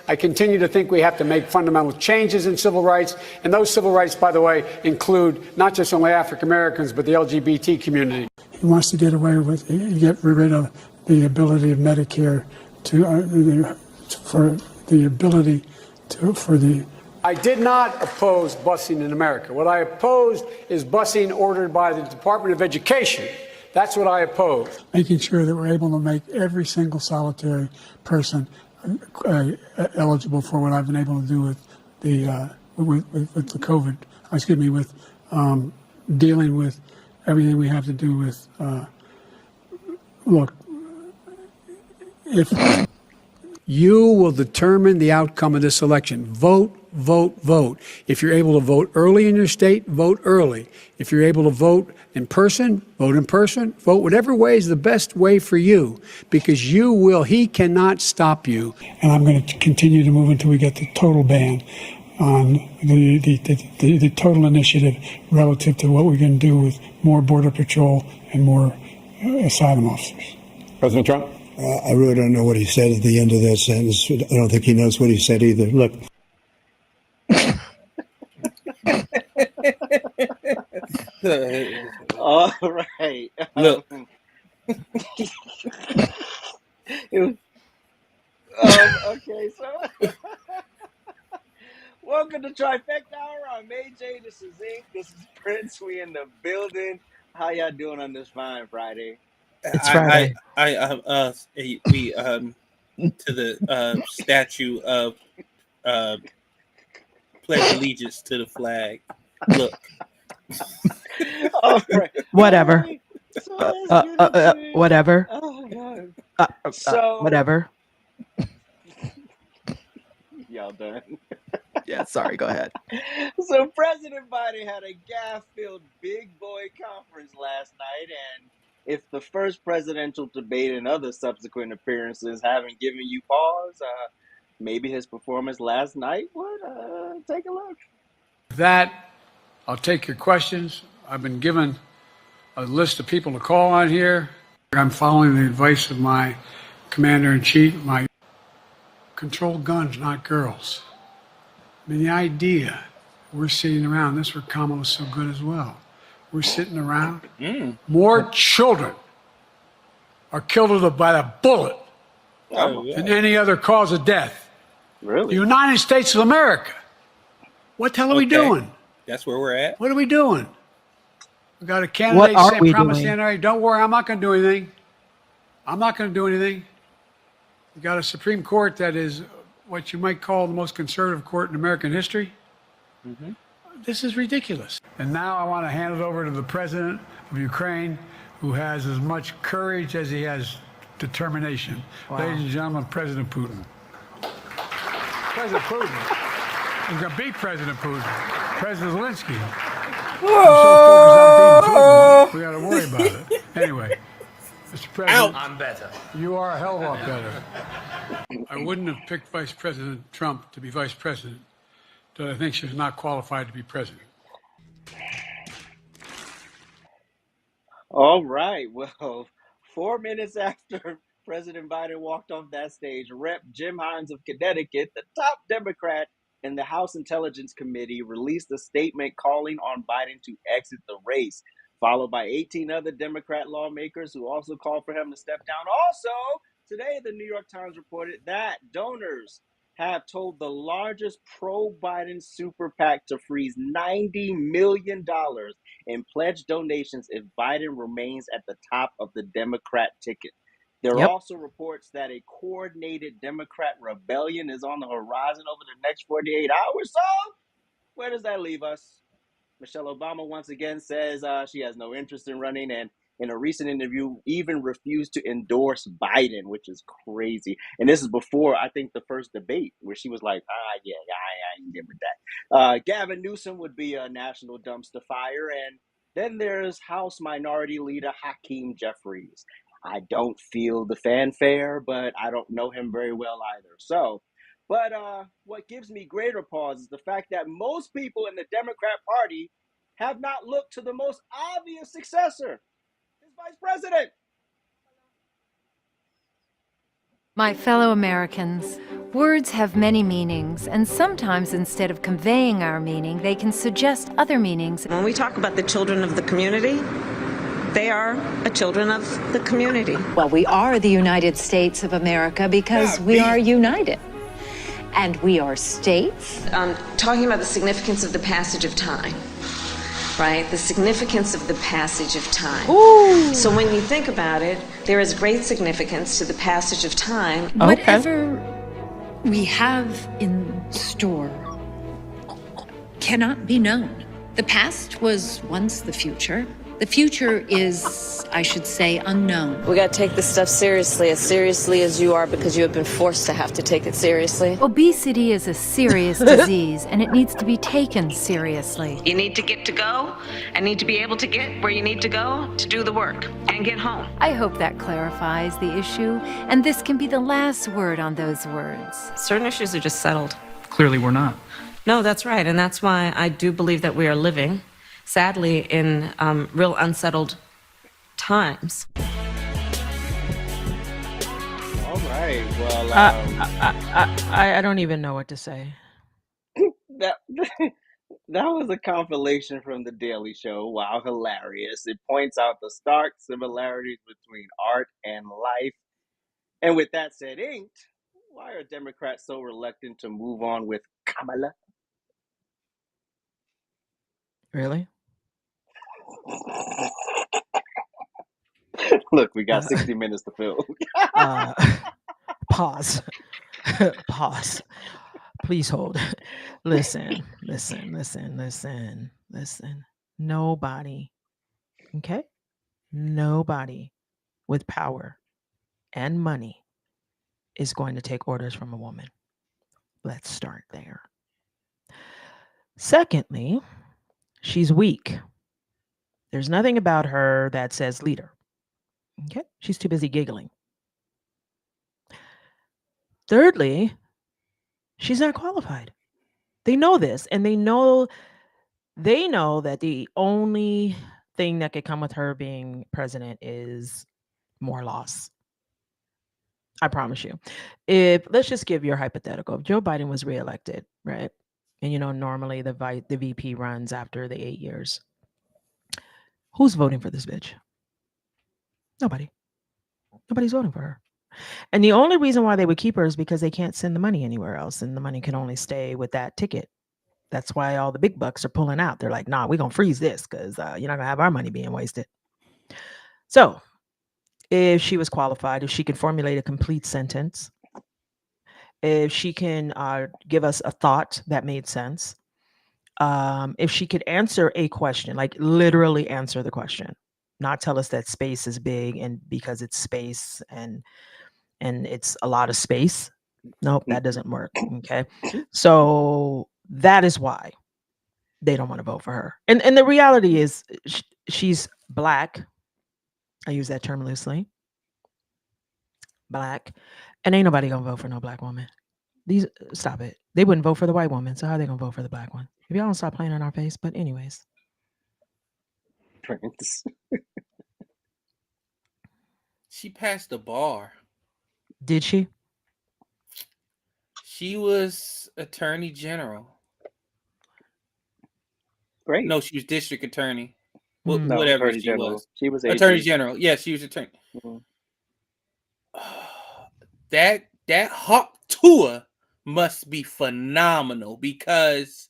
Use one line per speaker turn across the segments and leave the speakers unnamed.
I continue to think we have to make fundamental changes in civil rights, and those civil rights, by the way, include not just only African Americans, but the LGBT community. He wants to get rid of the ability of Medicare I did not oppose busing in America. What I opposed is busing ordered by the Department of Education. That's what I oppose. Making sure that we're able to make every single solitary person eligible for what I've been able to do with the COVID. With dealing with everything we have to do with. Look, if you will determine the outcome of this election, vote. If you're able to vote early in your state, vote early. If you're able to vote in person, vote in person. Vote whatever way is the best way for you, because he cannot stop you. And I'm going to continue to move until we get the total ban on the total initiative relative to what we're going to do with more Border Patrol and more asylum officers.
President Trump?
I really don't know what he said at the end of that sentence. I don't think he knows what he said either. Look.
All right.
Look.
Okay, so welcome to Trifecta Hour. I'm AJ. This is Ink. This is Prince. We in the building. How y'all doing on this fine Friday?
It's Friday.
We to the statue of pledge allegiance to the flag. Look.
All right.
Whatever. Whatever.
Oh, God.
Whatever.
Y'all done?
Yeah, sorry, go ahead.
So President Biden had a gaffe-filled big boy conference last night, and if the first presidential debate and other subsequent appearances haven't given you pause, maybe his performance last night would take a look.
That, I'll take your questions. I've been given a list of people to call on here. I'm following the advice of my commander-in-chief. My control guns, not girls. I mean, the idea we're sitting around, this is where Kamala is so good as well. We're sitting around. More children are killed by a bullet than any other cause of death.
Really?
The United States of America. What the hell are we doing?
That's where we're at.
What are we doing? We got a candidate saying, promising, don't worry, I'm not going to do anything. I'm not going to do anything. We got a Supreme Court that is what you might call the most conservative court in American history. Mm-hmm. This is ridiculous. And now I want to hand it over to the president of Ukraine, who has as much courage as he has determination. Wow. Ladies and gentlemen, President Putin. President Putin. He's going to beat President Putin. President Zelensky. So we got to worry about it. Anyway, Mr. President,
I'm better.
You are a hell of a lot better. I wouldn't have picked Vice President Trump to be vice president, but I think she was not qualified to be president.
All right. Well, 4 minutes after President Biden walked off that stage, Rep. Jim Hines of Connecticut, the top Democrat in the House Intelligence Committee, released a statement calling on Biden to exit the race, followed by 18 other Democrat lawmakers who also called for him to step down. Also, today, the New York Times reported that donors have told the largest pro-Biden super PAC to freeze $90 million in pledged donations if Biden remains at the top of the Democrat ticket. There are also reports that a coordinated Democrat rebellion is on the horizon over the next 48 hours. So, where does that leave us? Michelle Obama once again says she has no interest in running, and in a recent interview even refused to endorse Biden, which is crazy. And this is before, I think, the first debate where she was like, yeah, I ain't good with that. Gavin Newsom would be a national dumpster fire. And then there's House Minority Leader Hakeem Jeffries. I don't feel the fanfare, but I don't know him very well either. So But what gives me greater pause is the fact that most people in the Democrat Party have not looked to the most obvious successor, his vice president.
My fellow Americans, words have many meanings, and sometimes instead of conveying our meaning, they can suggest other meanings.
When we talk about the children of the community, they are children of the community.
Well, we are the United States of America because we are united. And we are states.
Talking about the significance of the passage of time, right? The significance of the passage of time.
Ooh.
So when you think about it, there is great significance to the passage of time.
Okay.
Whatever we have in store cannot be known. The past was once the future. The future is, I should say, unknown.
We gotta take this stuff seriously as you are, because you have been forced to have to take it seriously.
Obesity is a serious disease, and it needs to be taken seriously.
You need to get to go and need to be able to get where you need to go to do the work and get home.
I hope that clarifies the issue, and this can be the last word on those words.
Certain issues are just settled.
Clearly we're not.
No, that's right. And that's why I do believe that we are living, sadly, in real unsettled times.
All right. Well,
I don't even know what to say.
that that was a compilation from The Daily Show. Wow, hilarious. It points out the stark similarities between art and life. And with that said, inked, why are Democrats so reluctant to move on with Kamala?
Really?
Look, we got 60 minutes to fill.
Pause. Pause. Please hold. Listen. Nobody, okay? Nobody with power and money is going to take orders from a woman. Let's start there. Secondly, she's weak. There's nothing about her that says leader. Okay? She's too busy giggling. Thirdly, she's not qualified. They know this, and they know that the only thing that could come with her being president is more loss. I promise you. Let's just give your hypothetical. If Joe Biden was reelected, right? And normally the VP runs after the 8 years. Who's voting for this bitch? Nobody. Nobody's voting for her. And the only reason why they would keep her is because they can't send the money anywhere else, and the money can only stay with that ticket. That's why all the big bucks are pulling out. They're like, nah, we're going to freeze this because you're not going to have our money being wasted. So if she was qualified, if she could formulate a complete sentence, if she can give us a thought that made sense, if she could answer a question, like literally answer the question, not tell us that space is big and because it's space and it's a lot of space. Nope, that doesn't work. Okay. So that is why they don't want to vote for her. And the reality is she's Black. I use that term loosely. Black. And ain't nobody gonna vote for no Black woman. Stop it. They wouldn't vote for the white woman. So how are they gonna vote for the Black one? If y'all don't stop playing in our face. But anyways.
Prince.
She passed the bar.
Did she?
She was attorney general.
Great.
No, she was district attorney.
No,
Whatever
attorney
she
general.
was.
She was
Attorney
AG.
general. Yeah, she was attorney.
Mm-hmm.
That hop tour must be phenomenal, because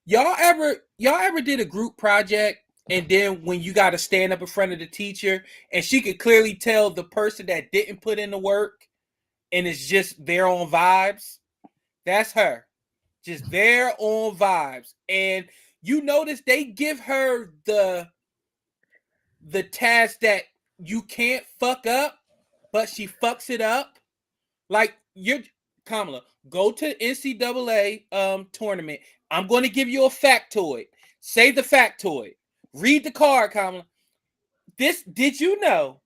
y'all ever did a group project and then when you got to stand up in front of the teacher and she could clearly tell the person that didn't put in the work and it's just their own vibes? That's her. Just their own vibes. And you notice they give her the task that you can't fuck up, but she fucks it up. Like, Kamala, go to NCAA tournament. I'm going to give you a factoid. Say the factoid. Read the card, Kamala. Did you know?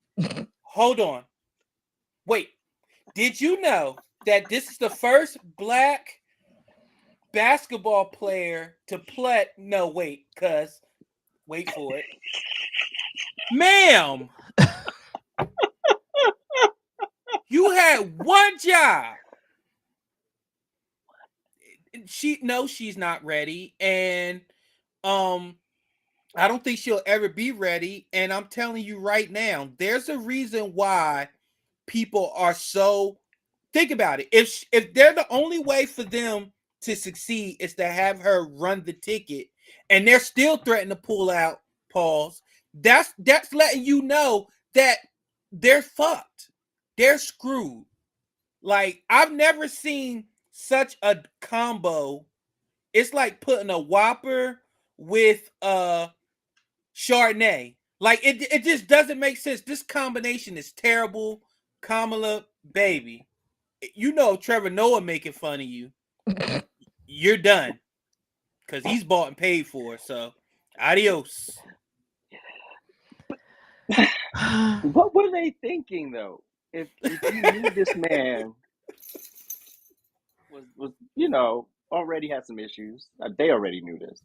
Hold on. Wait. Did you know that this is the first black basketball player to play. No, wait for it. Ma'am, you had one job. She's not ready. And I don't think she'll ever be ready. And I'm telling you right now, there's a reason why people are so. Think about it. If they're the only way for them to succeed is to have her run the ticket, and they're still threatening to pull out, pause. That's letting you know that they're fucked. They're screwed. Like, I've never seen such a combo. It's like putting a Whopper with Chardonnay. Like, it just doesn't make sense. This combination is terrible. Kamala, baby. You know Trevor Noah making fun of you. You're done. Because he's bought and paid for. So, adios.
What were they thinking, though? If you knew this man was already had some issues, they already knew this.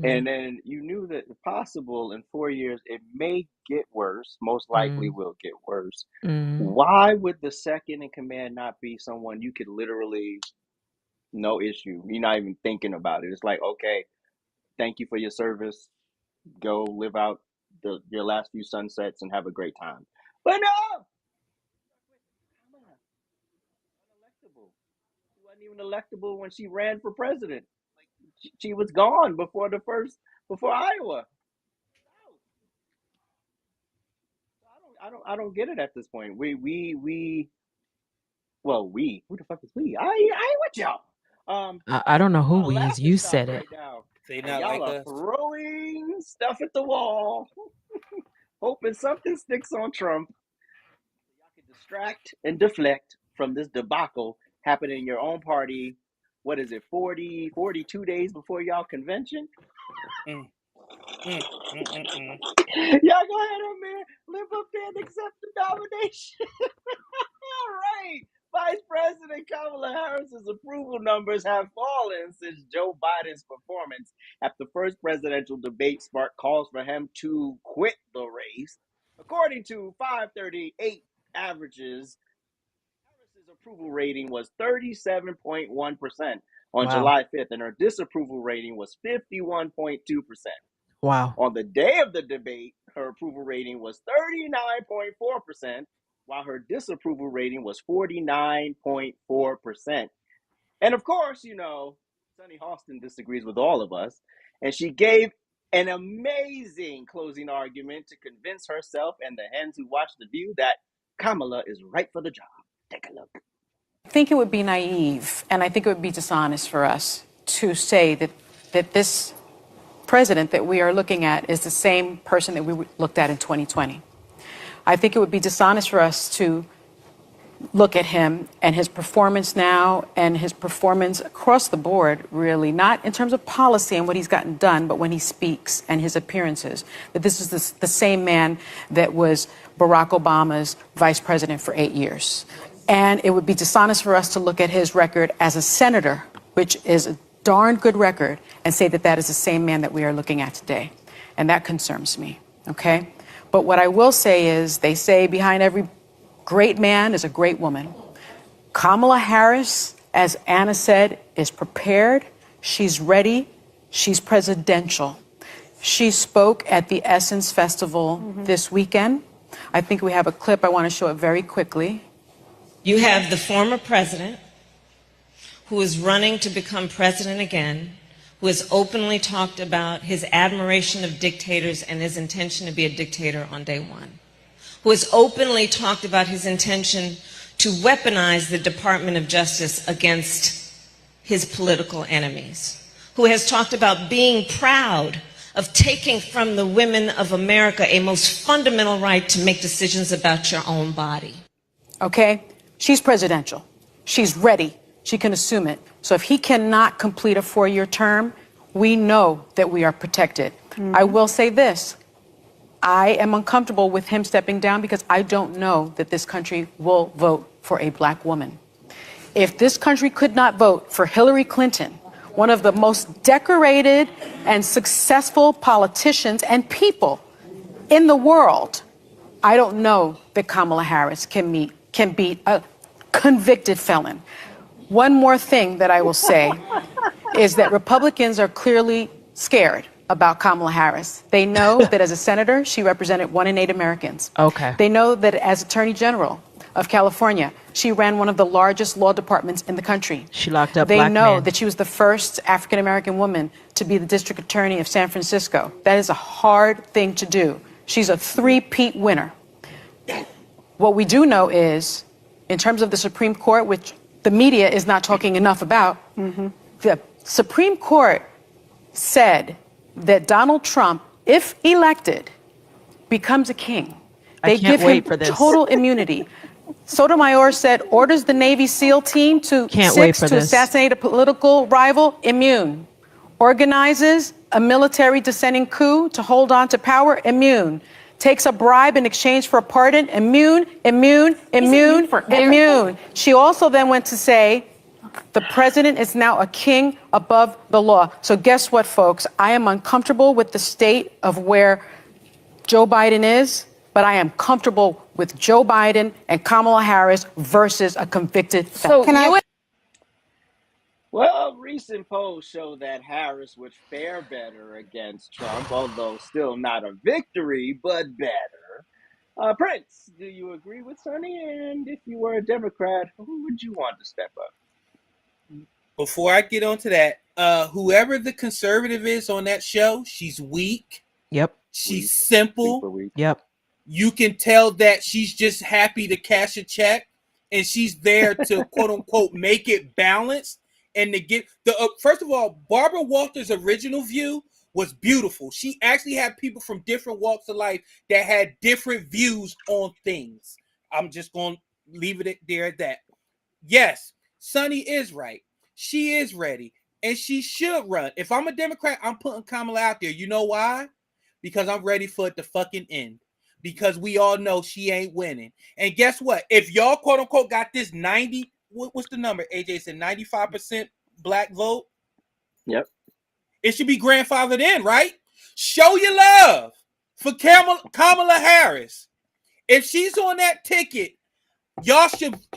And then you knew that if possible in 4 years, it may get worse, most likely will get worse. Why would the second in command not be someone you could literally, no issue, you're not even thinking about it? It's like, okay, thank you for your service. Go live out your last few sunsets and have a great time. But no! Unelectable. She wasn't even electable when she ran for president. She was gone before Iowa. I don't get it at this point. Who the fuck is we? I ain't with y'all.
I don't know who
Y'all
we is.
laughing
You
stock
said it.
right now.
They
And
not
y'all
like
are
us.
throwing stuff at the wall, hoping something sticks on Trump. Y'all can distract and deflect from this debacle happening in your own party. What is it, 42 days before y'all convention? Y'all go ahead on there, live up there and accept the nomination. All right. Vice President Kamala Harris's approval numbers have fallen since Joe Biden's performance at the first presidential debate sparked calls for him to quit the race. According to 538 averages, Harris's approval rating was 37.1% on July 5th, and her disapproval rating was 51.2%.
Wow.
On the day of the debate, her approval rating was 39.4%, while her disapproval rating was 49.4%. And of course, Sunny Hostin disagrees with all of us, and she gave an amazing closing argument to convince herself and the hens who watch The View that Kamala is right for the job. Take a look.
I think it would be naive, and I think it would be dishonest for us to say that this president that we are looking at is the same person that we looked at in 2020. I think it would be dishonest for us to look at him and his performance now and his performance across the board, really, not in terms of policy and what he's gotten done, but when he speaks and his appearances, that this is the same man that was Barack Obama's vice president for 8 years. And it would be dishonest for us to look at his record as a senator, which is a darn good record, and say that that is the same man that we are looking at today. And that concerns me, okay? But what I will say is, they say behind every great man is a great woman. Kamala Harris, as Anna said, is prepared. She's ready. She's presidential. She spoke at the Essence Festival this weekend. I think we have a clip. I want to show it very quickly.
You have the former president who is running to become president again, who has openly talked about his admiration of dictators and his intention to be a dictator on day one, who has openly talked about his intention to weaponize the Department of Justice against his political enemies, who has talked about being proud of taking from the women of America a most fundamental right to make decisions about your own body.
Okay? She's presidential. She's ready. She can assume it. So if he cannot complete a 4-year term, we know that we are protected. I will say this. I am uncomfortable with him stepping down because I don't know that this country will vote for a black woman. if this country could not vote for Hillary Clinton, one of the most decorated and successful politicians and people in the world, I don't know that Kamala Harris can beat a convicted felon. One more thing that I will say is that Republicans are clearly scared about Kamala Harris. They know that as a senator, she represented 1 in 8 Americans.
Okay.
They know that as Attorney General of California, she ran one of the largest law departments in the country.
She locked up
They
black
know
men.
that she was the first African-American woman to be the district attorney of San Francisco. That is a hard thing to do. She's a three-peat winner. What we do know is, in terms of the Supreme Court, which the media is not talking enough about, the Supreme Court said that Donald Trump, if elected, becomes a king. They
can't
give
wait
him
for this.
total immunity. Sotomayor said, orders the Navy SEAL team to assassinate a political rival, immune. Organizes a military dissenting coup to hold on to power, immune. Takes a bribe in exchange for a pardon, immune. She also then went to say, the president is now a king above the law. So guess what, folks? I am uncomfortable with the state of where Joe Biden is, but I am comfortable with Joe Biden and Kamala Harris versus a convicted felon.
Well, recent polls show that Harris would fare better against Trump, although still not a victory, but better. Prince, do you agree with Sonny? And if you were a Democrat, who would you want to step up?
Before I get onto that, whoever the conservative is on that show, she's weak.
Yep.
She's simple.
Yep.
You can tell that she's just happy to cash a check, and she's there to quote unquote make it balanced. And to get the first of all, Barbara Walters' original view was beautiful. She actually had people from different walks of life that had different views on things. I'm just going to leave it there at that. Yes, Sonny is right. She is ready, and she should run. If I'm a Democrat, I'm putting Kamala out there. You know why? Because I'm ready for it to fucking end. Because we all know she ain't winning. And guess what? If y'all quote unquote got this 90, what's the number? AJ said 95% black vote.
Yep.
It should be grandfathered in, right? Show your love for Kamala Harris. If she's on that ticket,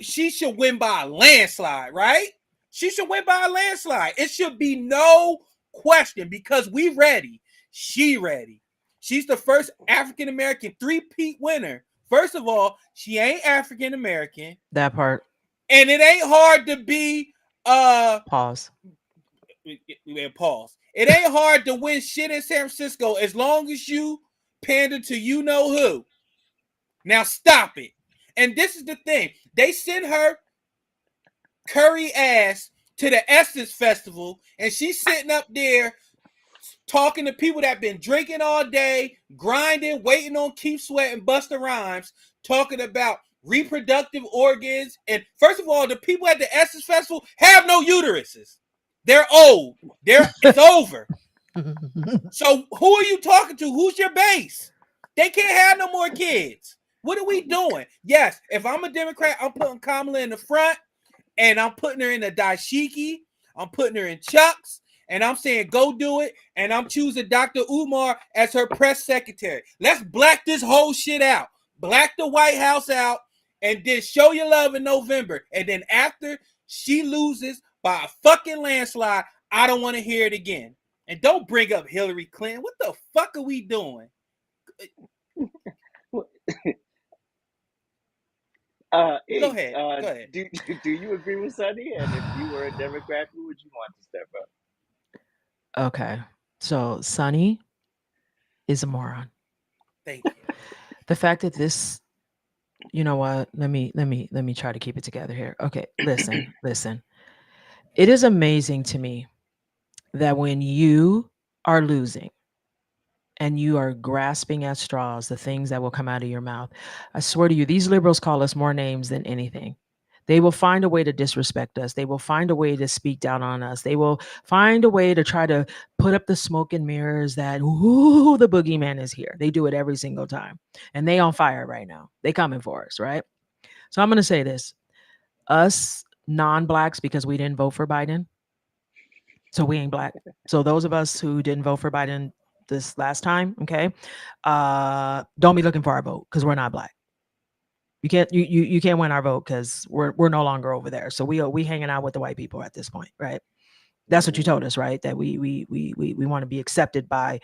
she should win by a landslide, right? She should win by a landslide. It should be no question because we ready. She ready. She's the first African-American three-peat winner. First of all, she ain't African-American.
That part.
And it ain't hard to be
pause.
Pause. It ain't hard to win shit in San Francisco as long as you pander to you know who. Now stop it. And this is the thing. They sent her curry ass to the Essence Festival, and she's sitting up there talking to people that been drinking all day, grinding, waiting on Keith Sweat and Busta Rhymes, talking about reproductive organs. And first of all, the people at the Essence Festival have no uteruses. They're old. It's over. So who are you talking to? Who's your base? They can't have no more kids. What are we doing? Yes, if I'm a Democrat, I'm putting Kamala in the front, and I'm putting her in a dashiki. I'm putting her in Chucks. And I'm saying, go do it. And I'm choosing Dr. Umar as her press secretary. Let's black this whole shit out. Black the White House out. And then show your love in November. And then after she loses by a fucking landslide, I don't want to hear it again. And don't bring up Hillary Clinton. What the fuck are we doing? Go ahead. Go ahead.
Do you agree with Sonny? And if you were a Democrat, who would you want to step up?
Okay. So Sonny is a moron.
Thank you.
The fact that this, you know what? Let me try to keep it together here. Okay, listen. It is amazing to me that when you are losing and you are grasping at straws, the things that will come out of your mouth. I swear to you, these liberals call us more names than anything. They will find a way to disrespect us. They will find a way to speak down on us. They will find a way to try to put up the smoke and mirrors that, ooh, the boogeyman is here. They do it every single time. And they on fire right now. They coming for us, right? So I'm going to say this. Us non-blacks because we didn't vote for Biden. So we ain't black. So those of us who didn't vote for Biden this last time, okay, don't be looking for our vote because we're not black. You can't win our vote because we're no longer over there. So we hanging out with the white people at this point, right? That's what you told us, right? That we want to be accepted by,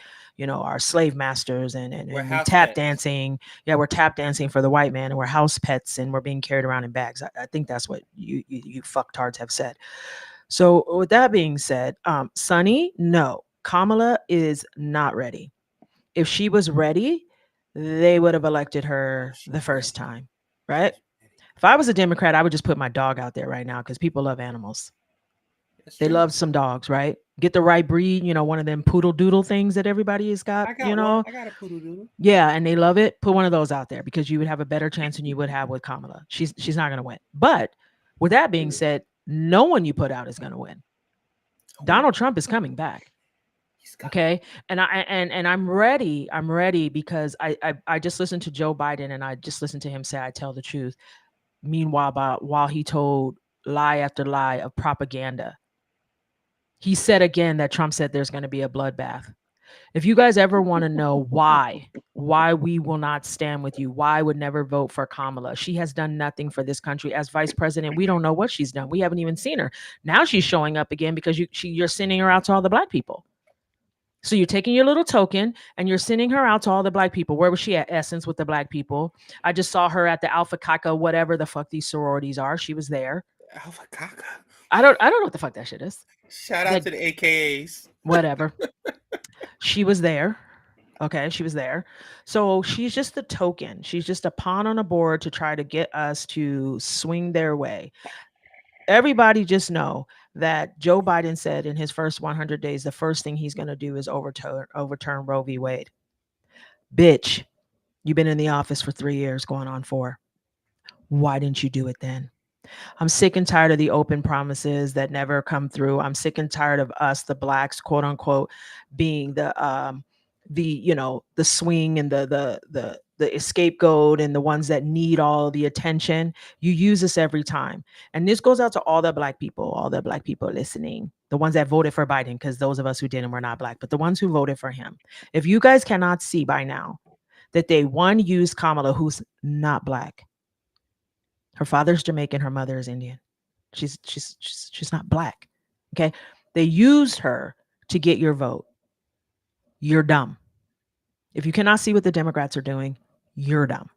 our slave masters and we tap dancing. Yeah, we're tap dancing for the white man, and we're house pets, and we're being carried around in bags. I think that's what you fucktards have said. So with that being said, Sunny, no, Kamala is not ready. If she was ready, they would have elected her the first time, right? If I was a Democrat, I would just put my dog out there right now because people love animals. They love some dogs, right? Get the right breed, one of them poodle doodle things that everybody has got,
I got one. I got a poodle doodle.
Yeah, and they love it. Put one of those out there because you would have a better chance than you would have with Kamala. She's not going to win. But with that being said, no one you put out is going to win. Donald Trump is coming back. Okay. And I'm ready. I'm ready because I just listened to Joe Biden and I just listened to him say, I tell the truth. Meanwhile, while he told lie after lie of propaganda, he said again that Trump said there's going to be a bloodbath. If you guys ever want to know why we will not stand with you, why I would never vote for Kamala. She has done nothing for this country as vice president. We don't know what she's done. We haven't even seen her. Now she's showing up again because you're sending her out to all the black people. So you're taking your little token and you're sending her out to all the black people. Where was she at Essence with the black people? I just saw her at the Alpha Kappa, whatever the fuck these sororities are. She was there.
Alpha Kappa.
I don't know what the fuck that shit is.
Shout out to the AKAs.
Whatever. She was there. Okay, she was there. So she's just a token. She's just a pawn on a board to try to get us to swing their way. Everybody just know that Joe Biden said in his first 100 days, the first thing he's going to do is overturn Roe v. Wade. Bitch, you've been in the office for 3 years, going on 4. Why didn't you do it then? I'm sick and tired of the open promises that never come through. I'm sick and tired of us, the blacks, quote unquote, being the swing and the scapegoat and the ones that need all the attention. You use this every time. And this goes out to all the black people listening, the ones that voted for Biden, because those of us who didn't were not black, but the ones who voted for him. If you guys cannot see by now that they used Kamala, who's not black. Her father's Jamaican, her mother is Indian. She's not black. Okay. They used her to get your vote. You're dumb. If you cannot see what the Democrats are doing, you're dumb.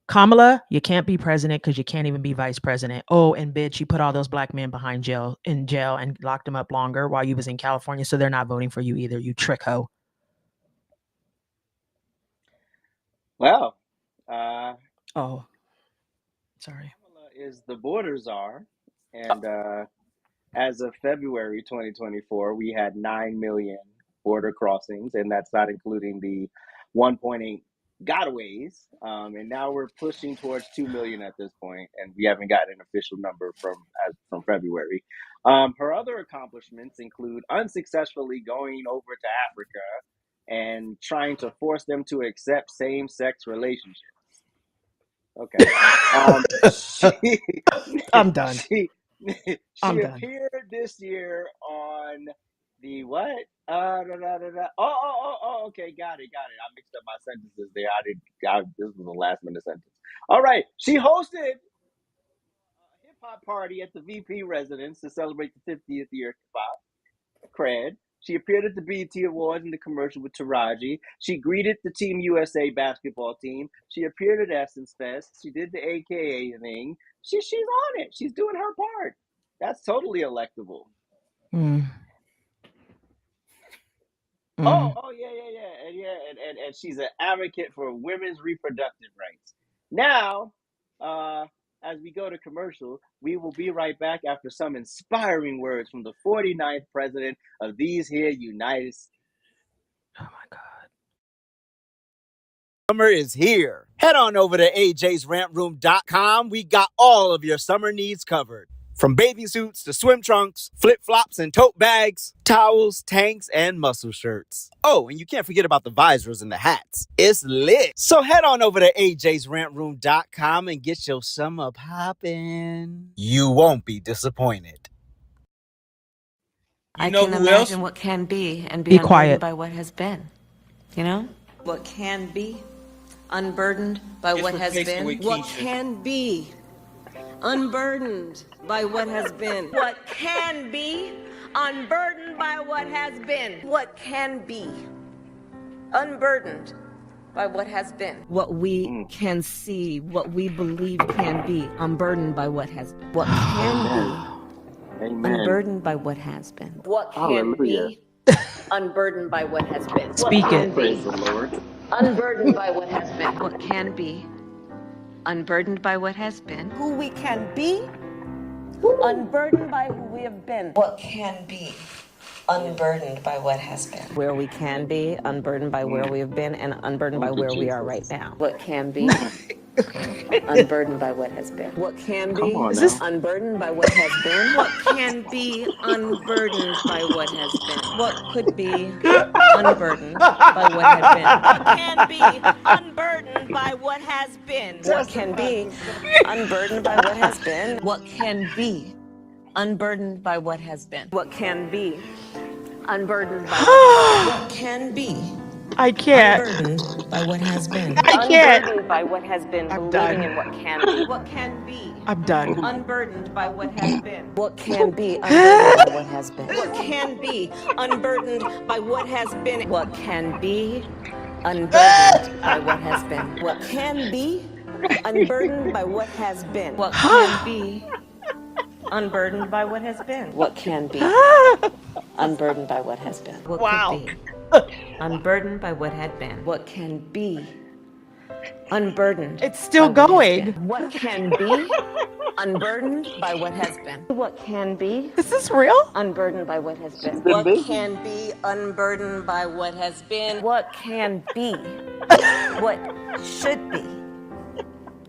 Kamala, you can't be president because you can't even be vice president. Oh, and bitch, you put all those black men in jail and locked them up longer while you was in California, so they're not voting for you either, you trick hoe.
Well,
sorry.
Kamala is the border czar, and as of February 2024, we had 9 million border crossings, and that's not including the 1.8 gotaways. And now we're pushing towards 2 million at this point, and we haven't got an official number from February. Her other accomplishments include unsuccessfully going over to Africa and trying to force them to accept same-sex relationships. Okay.
I'm done.
She
I'm done.
appeared this year on the what? Okay, got it. I mixed up my sentences there. This was a last minute sentence. All right. She hosted a hip hop party at the VP residence to celebrate the 50th year of hip hop. Cred. She appeared at the BET Awards in the commercial with Taraji. She greeted the Team USA basketball team. She appeared at Essence Fest. She did the AKA thing. She's on it. She's doing her part. That's totally electable. Oh yeah. And she's an advocate for women's reproductive rights. Now, as we go to commercial, we will be right back after some inspiring words from the 49th president of these here United States.
Oh my God.
Summer is here. Head on over to ajsrantroom.com. We got all of your summer needs covered.
From bathing suits to swim trunks, flip-flops and tote bags, towels, tanks, and muscle shirts. Oh, and you can't forget about the visors and the hats. It's lit. So head on over to ajsrentroom.com and get your summer poppin'. You won't be disappointed.
I
know
can
who
imagine
else?
what can be and be
Be
unburdened
quiet.
by what has been. You know? What can be unburdened by
It's
what has
replaced
been.
with
What
Keisha.
can be unburdened by what has been. What can be unburdened by what has been. What can be unburdened by what has been. What we can see, what we believe can be unburdened by what has been. What can be unburdened by what has been. What can be unburdened by what has been.
Speak
What can
it.
be unburdened by what has been. What can be unburdened by what has been. Who we can be unburdened by who we have been. What can be unburdened by what has been. Where we can be unburdened by where we have been and unburdened by where we are right now. What can be unburdened by what has been. What can be unburdened by what has been. What can be unburdened by what has been. What could be unburdened by what had been. What can be unburdened by what has been. What can be unburdened by what has been. What can be unburdened by what has been. What can be unburdened by what can be.
I can't.
Unburdened by what has been.
I can't.
Unburdened by what has been.
I'm
Believing
done.
in what can be. What can be.
I'm done.
Unburdened by what has been. What can be unburdened by what has been. What can be unburdened by what has been. What can be unburdened by what has been. What can be unburdened by what has been. What can be unburdened by what has been. What can be unburdened by what has been. What
Wow.
could be unburdened by what had been. What can be unburdened.
It's still
by what has
going.
been. What can be unburdened by what has been. What can be
Is this real?
unburdened by what has been. What can be unburdened by what has been. What can be what should be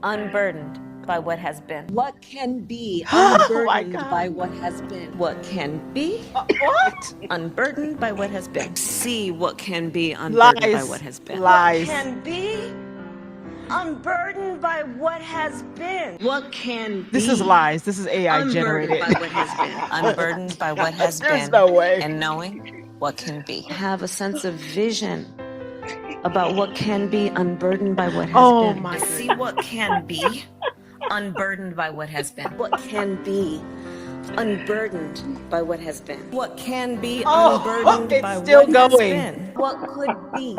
unburdened by what has been. What can be unburdened by what has been. What can be
What?
unburdened by what has been. See what can be unburdened by
Lies.
what has been.
Lies.
What can be unburdened by what has been. What can be
This is lies. This is AI
unburdened
generated.
by what has been. Unburdened by what has been.
There's no way.
And knowing what can be. Have a sense of vision about what can be unburdened by what has
Oh
been.
my
See what can be unburdened by what has been. What can be unburdened by what has been. What can be unburdened
it's
by
still
what has
going.
been. What could be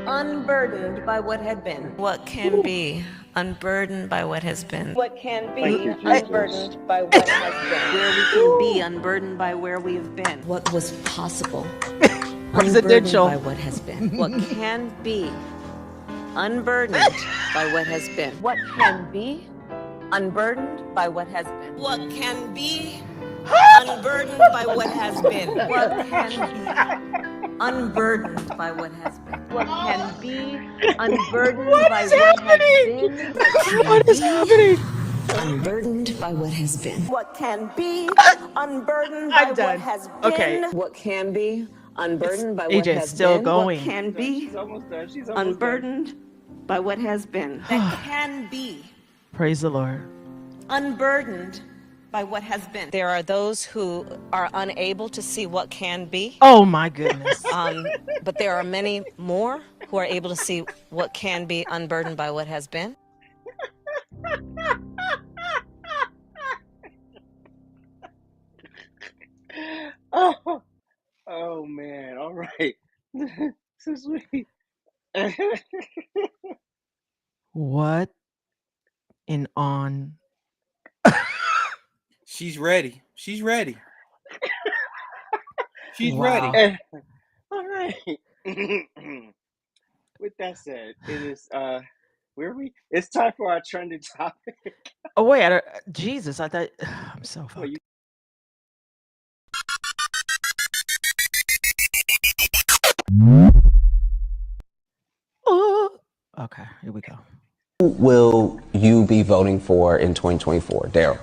unburdened by what had been. What can be unburdened by what has been. What can be unburdened by what has been. Where we can be unburdened by where we have been. What was possible
Presidential.
unburdened by what has been. What can be unburdened by what has been. What can be unburdened by what has been. What can be unburdened by what has been. What can be unburdened by what has been. What can be unburdened by what has been.
What is happening?
Unburdened by what has been. What can be unburdened by
I'm done.
what has been.
Okay.
What can be unburdened by
AJ,
what has
still
been.
going.
What can be
She's almost done. She's almost
unburdened by what has been. That can be
Praise the Lord.
unburdened by what has been. There are those who are unable to see what can be.
Oh my goodness.
But there are many more who are able to see what can be unburdened by what has been.
Oh man! All right, so sweet.
What in on?
She's ready. She's ready. She's
Wow.
ready.
All right. With that said, it is where are we? It's time for our trending topic.
Oh wait, Jesus! I thought I'm so fucked.
Well, you
Okay, here we go.
Who will you be voting for in 2024, Daryl?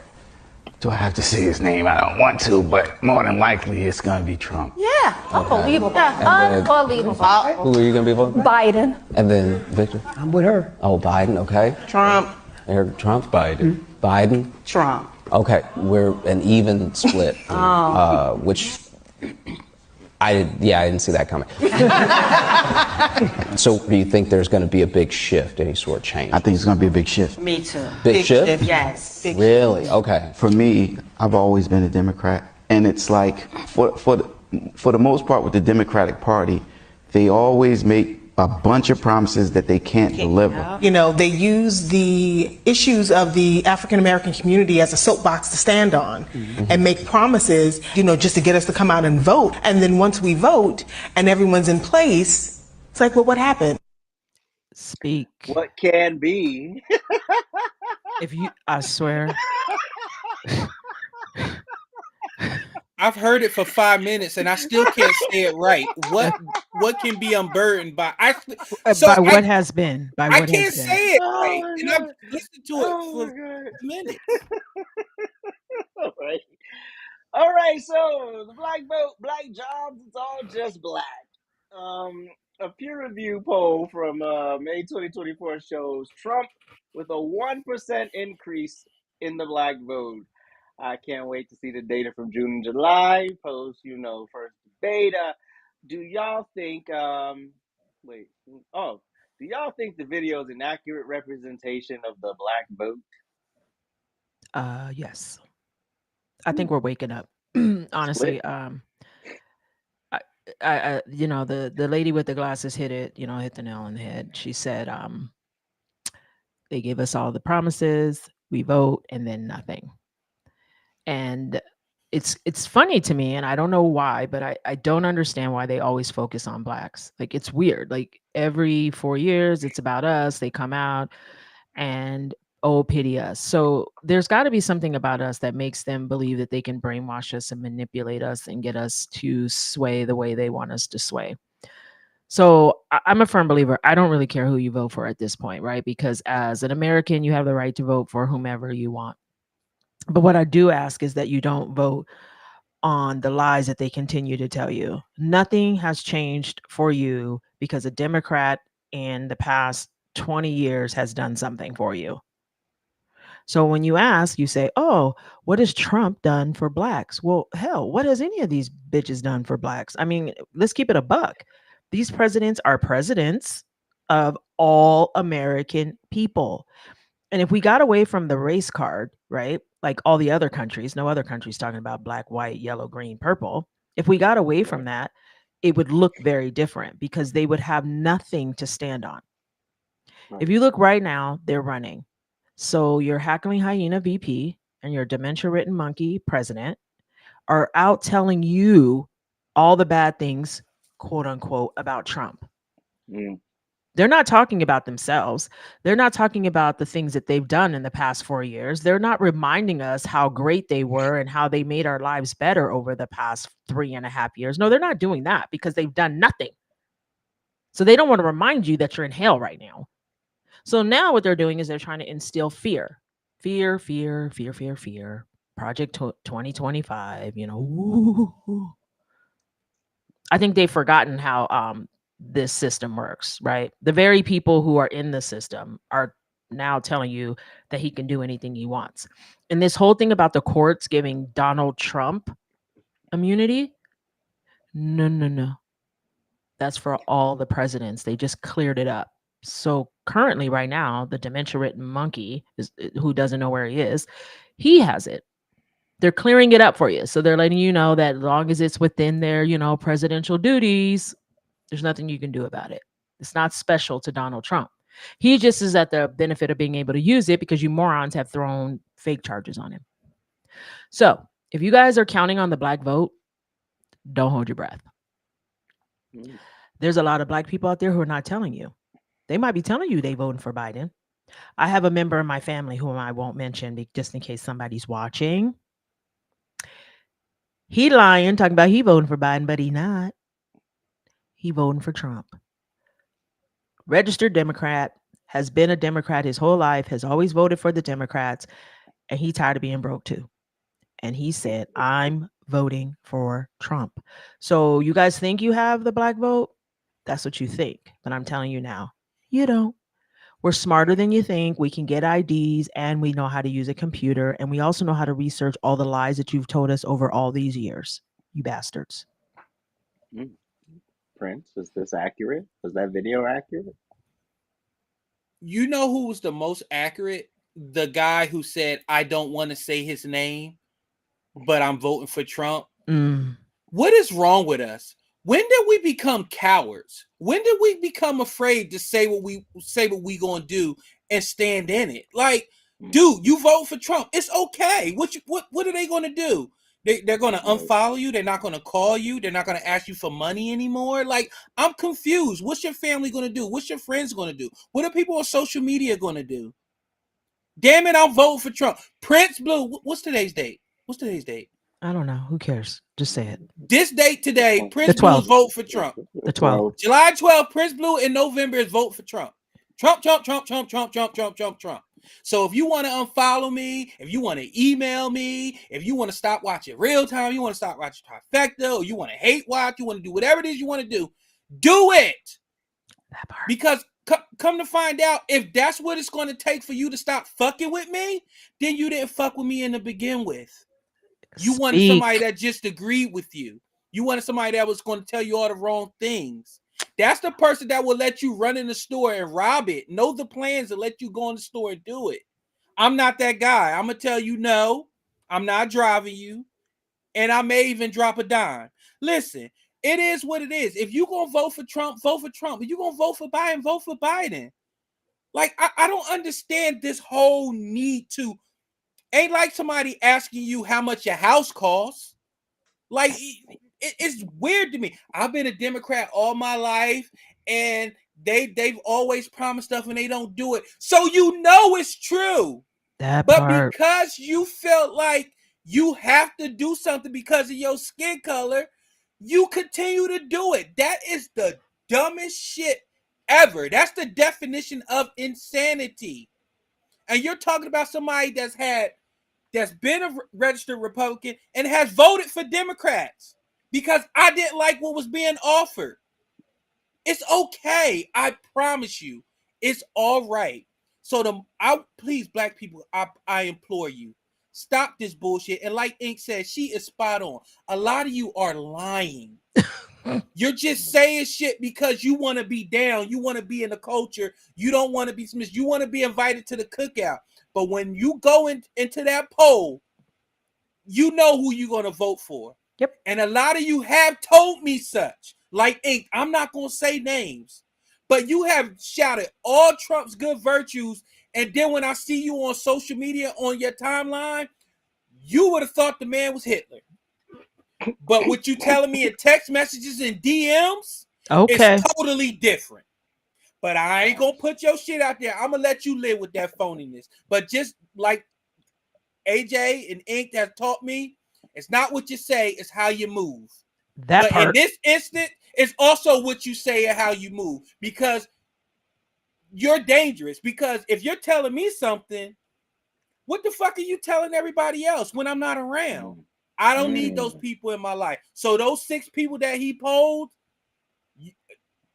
Do I have to say his name? I don't want to, but more than likely it's going to be Trump.
Yeah, unbelievable.
And then-
Unbelievable.
Who are you going to be voting?
Biden.
And then Victor?
I'm with her.
Oh, Biden, okay.
Trump.
Eric Trump? Biden. Biden?
Trump.
Okay, we're an even split, which I didn't see that coming. So do you think there's going to be a big shift, any sort of change?
I think it's going to be a big shift.
Me too.
Big shift?
Yes.
Really? Okay.
For me, I've always been a Democrat, and it's like for the most part with the Democratic Party, they always make a bunch of promises that they can't deliver.
You know, they use the issues of the African American community as a soapbox to stand on and make promises, you know, just to get us to come out and vote. And then once we vote and everyone's in place, it's like, well, what happened?
Speak.
What can be?
I swear.
I've heard it for 5 minutes and I still can't say it right. What can be unburdened by?
What has been? By
I
what
can't
has been.
say it right, and I've listened to it for a minute.
All right. So the black vote, black jobs, it's all just black. A peer review poll from May 2024 shows Trump with a 1% increase in the black vote. I can't wait to see the data from June and July, post, first beta. Do y'all think, do y'all think the video is an accurate representation of the black vote?
Yes. I think we're waking up. Honestly, I the lady with the glasses hit the nail on the head. She said, they gave us all the promises, we vote, and then nothing. And it's funny to me, and I don't know why, but I don't understand why they always focus on blacks. Like, it's weird. Like, every 4 years, it's about us. They come out and, oh, pity us. So there's got to be something about us that makes them believe that they can brainwash us and manipulate us and get us to sway the way they want us to sway. So I'm a firm believer. I don't really care who you vote for at this point, right? Because as an American, you have the right to vote for whomever you want. But what I do ask is that you don't vote on the lies that they continue to tell you. Nothing has changed for you because a Democrat in the past 20 years has done something for you. So when you ask, you say, oh, what has Trump done for blacks? Well, hell, what has any of these bitches done for blacks? I mean, let's keep it a buck. These presidents are presidents of all American people. And if we got away from the race card, right? Like all the other countries, no other country's talking about black, white, yellow, green, purple. If we got away from that, it would look very different because they would have nothing to stand on. If you look right now, they're running. So your hackling hyena VP and your dementia-ridden monkey president are out telling you all the bad things, quote unquote, about Trump. They're not talking about themselves. They're not talking about the things that they've done in the past 4 years. They're not reminding us how great they were and how they made our lives better over the past 3.5 years. No, they're not doing that because they've done nothing. So they don't want to remind you that you're in hell right now. So now what they're doing is they're trying to instill fear. Fear, fear, fear, fear, fear. Project 2025, Ooh. I think they've forgotten how this system works, right? The very people who are in the system are now telling you that he can do anything he wants. And this whole thing about the courts giving Donald Trump immunity, no. That's for all the presidents. They just cleared it up. So currently, right now, the dementia-ridden monkey, who doesn't know where he is, he has it. They're clearing it up for you. So they're letting you know that as long as it's within their, presidential duties, there's nothing you can do about it. It's not special to Donald Trump. He just is at the benefit of being able to use it because you morons have thrown fake charges on him. So if you guys are counting on the black vote, don't hold your breath. There's a lot of black people out there who are not telling you. They might be telling you they voting for Biden. I have a member in my family whom I won't mention just in case somebody's watching. He lying, talking about he voting for Biden, but he not. He voting for Trump. Registered Democrat, has been a Democrat his whole life, has always voted for the Democrats, and he tired of being broke too. and he said, I'm voting for Trump. So you guys think you have the black vote? That's what you think. But I'm telling you now, you don't. We're smarter than you think. We can get IDs and we know how to use a computer. And we also know how to research all the lies that you've told us over all these years. You bastards.
Prince, is this accurate? Was that video accurate?
You know who was the most accurate? The guy who said, I don't want to say his name, but I'm voting for Trump. What is wrong with us? When did we become cowards? When did we become afraid to say what we gonna do and stand in it? Like, dude, you vote for Trump. It's okay. What are they gonna do? They're gonna unfollow you. They're not gonna call you. They're not gonna ask you for money anymore. Like, I'm confused. What's your family gonna do? What's your friends gonna do? What are people on social media gonna do? Damn it, I'm voting for Trump. Prince Blue. What's today's date? What's today's date?
I don't know. Who cares? Just say it.
This date today, Prince Blue is vote for Trump.
The 12th.
July 12th, Prince Blue in November is vote for Trump. Trump, Trump, Trump, Trump, Trump, Trump, Trump, Trump, Trump. So if you want to unfollow me, if you want to email me, if you want to stop watching Real Time, you want to stop watching Trifecta, or you want to hate watch, you want to do whatever it is you want to do it.
That part.
Because come to find out, if that's what it's going to take for you to stop fucking with me, then you didn't fuck with me in the begin with. You wanted somebody that just agreed with you. You wanted somebody that was going to tell you all the wrong things. That's the person that will let you run in the store and rob it. Know the plans and let you go in the store and do it. I'm not that guy. I'm going to tell you, no, I'm not driving you. And I may even drop a dime. Listen, it is what it is. If you're going to vote for Trump, vote for Trump. If you're going to vote for Biden, vote for Biden. Like, I don't understand this whole need to. Ain't like somebody asking you how much your house costs. Like, it's weird to me. I've been a Democrat all my life, and they've always promised stuff and they don't do it. So you know it's true.
That
but
part.
Because you felt like you have to do something because of your skin color, you continue to do it. That is the dumbest shit ever. That's the definition of insanity. And you're talking about somebody that's been a registered Republican and has voted for Democrats because I didn't like what was being offered. It's okay. I promise you. It's all right. So please, black people, I implore you, stop this bullshit. And like Ink said, she is spot on. A lot of you are lying. You're just saying shit because you want to be down. You want to be in the culture. You don't want to be dismissed. You want to be invited to the cookout. But when you go into that poll, you know who you're going to vote for.
Yep.
And a lot of you have told me such. Like Ink, I'm not going to say names. But you have shouted all Trump's good virtues. And then when I see you on social media, on your timeline, you would have thought the man was Hitler. But what you telling me in text messages and DMs is totally different. But I ain't going to put your shit out there. I'm going to let you live with that phoniness. But just like AJ and Ink has taught me, it's not what you say, it's how you move. But in this instant, it's also what you say and how you move. Because you're dangerous. Because if you're telling me something, what the fuck are you telling everybody else when I'm not around? I don't need those people in my life. So those 6 people that he polled,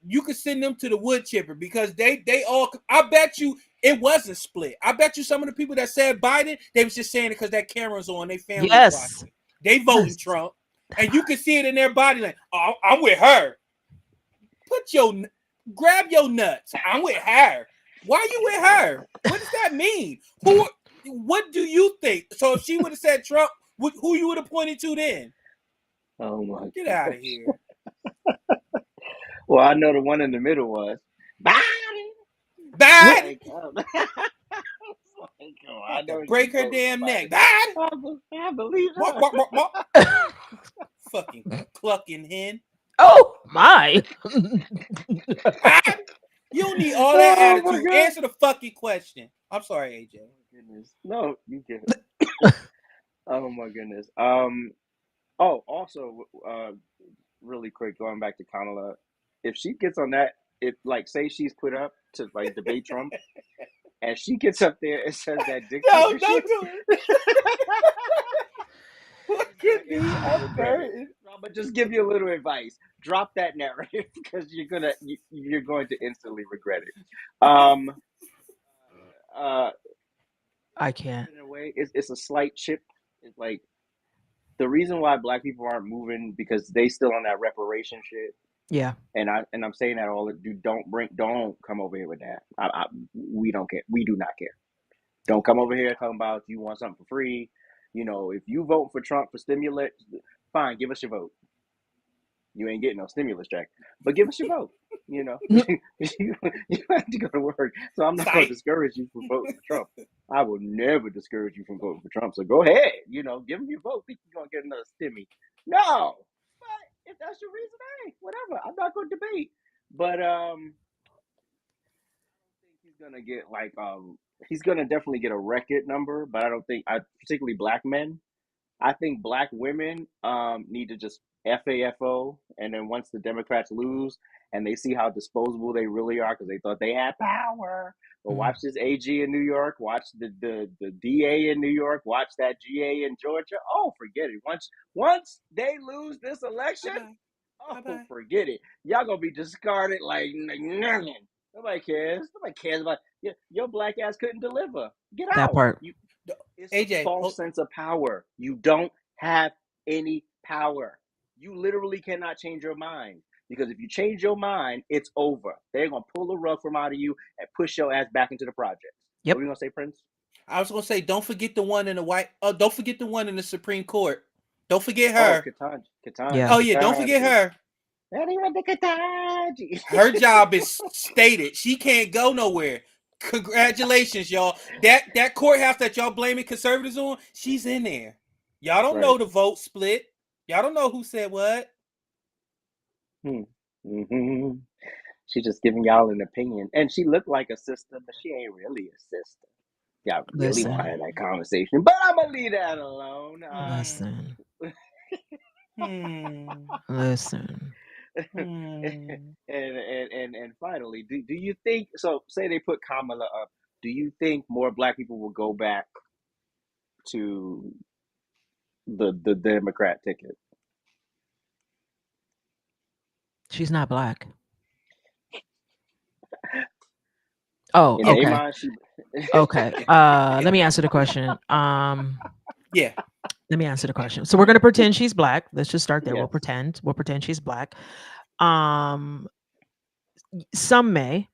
you could send them to the wood chipper because they all, I bet you it wasn't split. I bet you some of the people that said Biden, they was just saying it because that camera's on, they family watching. They voting Trump. And you can see it in their body like, oh, I'm with her. Grab your nuts. I'm with her. Why you with her? What does that mean? What do you think? So if she would have said Trump, who you would have pointed to then?
Oh my!
Get out of here.
Well, I know the one in the middle was Biden.
Biden.
I know
break her damn neck.
Biden. I believe
her. Fucking clucking hen.
Oh my!
You don't need all that attitude. Answer the fucking question. I'm sorry, AJ.
Oh my goodness. No, you get it. Oh my goodness. Oh, also, really quick, going back to Kamala, if she gets on that, if like say she's put up to like debate Trump, and she gets up there and says that dictatorship,
don't do it. Give me a bird.
But just give you a little advice. Drop that narrative because you're going to instantly regret it.
I can't.
In a way, it's a slight chip. It's like the reason why Black people aren't moving because they still on that reparation shit.
Yeah.
And I'm saying that all don't come over here with that. We don't care. We do not care. Don't come over here talking about you want something for free. If you vote for Trump for stimulus, fine, give us your vote. You ain't getting no stimulus check, but give us your vote. you have to go to work. So I'm not going to discourage you from voting for Trump. I will never discourage you from voting for Trump. So go ahead, give him your vote. Think you're going to get another stimmy. No. But if that's your reason, hey, whatever. I'm not going to debate. But I don't think he's going to get he's going to definitely get a record number, but I don't think particularly Black men. I think Black women need to just FAFO, and then once the Democrats lose and they see how disposable they really are because they thought they had power. But watch this AG in New York, watch the DA in New York, watch that GA in Georgia. Oh, forget it. Once they lose this election, forget it. Y'all gonna be discarded like nothing. Nobody cares. Nobody cares about your Black ass couldn't deliver. Get out.
That part.
It's
AJ,
a false sense of power. You don't have any power. You literally cannot change your mind. Because if you change your mind, it's over. They're going to pull the rug from out of you and push your ass back into the project.
Yep.
What are you going to say, Prince?
I was going to say, don't forget the one in the don't forget the one in the Supreme Court. Don't forget her.
Oh, Ketanji.
Yeah.
Oh, yeah, don't forget her. Her job is stated. She can't go nowhere. Congratulations, y'all. That courthouse that y'all blaming conservatives on, she's in there. Y'all don't know the vote split. Y'all don't know who said what.
Mm-hmm. She's just giving y'all an opinion. And she looked like a sister, but she ain't really a sister. Y'all really want to have that conversation. But I'm going to leave that alone.
Listen.
Listen. And finally, do you think so? Say they put Kamala up. Do you think more Black people will go back to the Democrat ticket?
She's not Black. Oh, okay. Okay. Let me answer the question.
Yeah.
Let me answer the question. So we're gonna pretend she's Black. Let's just start there.
Yes.
We'll pretend she's Black. Some may,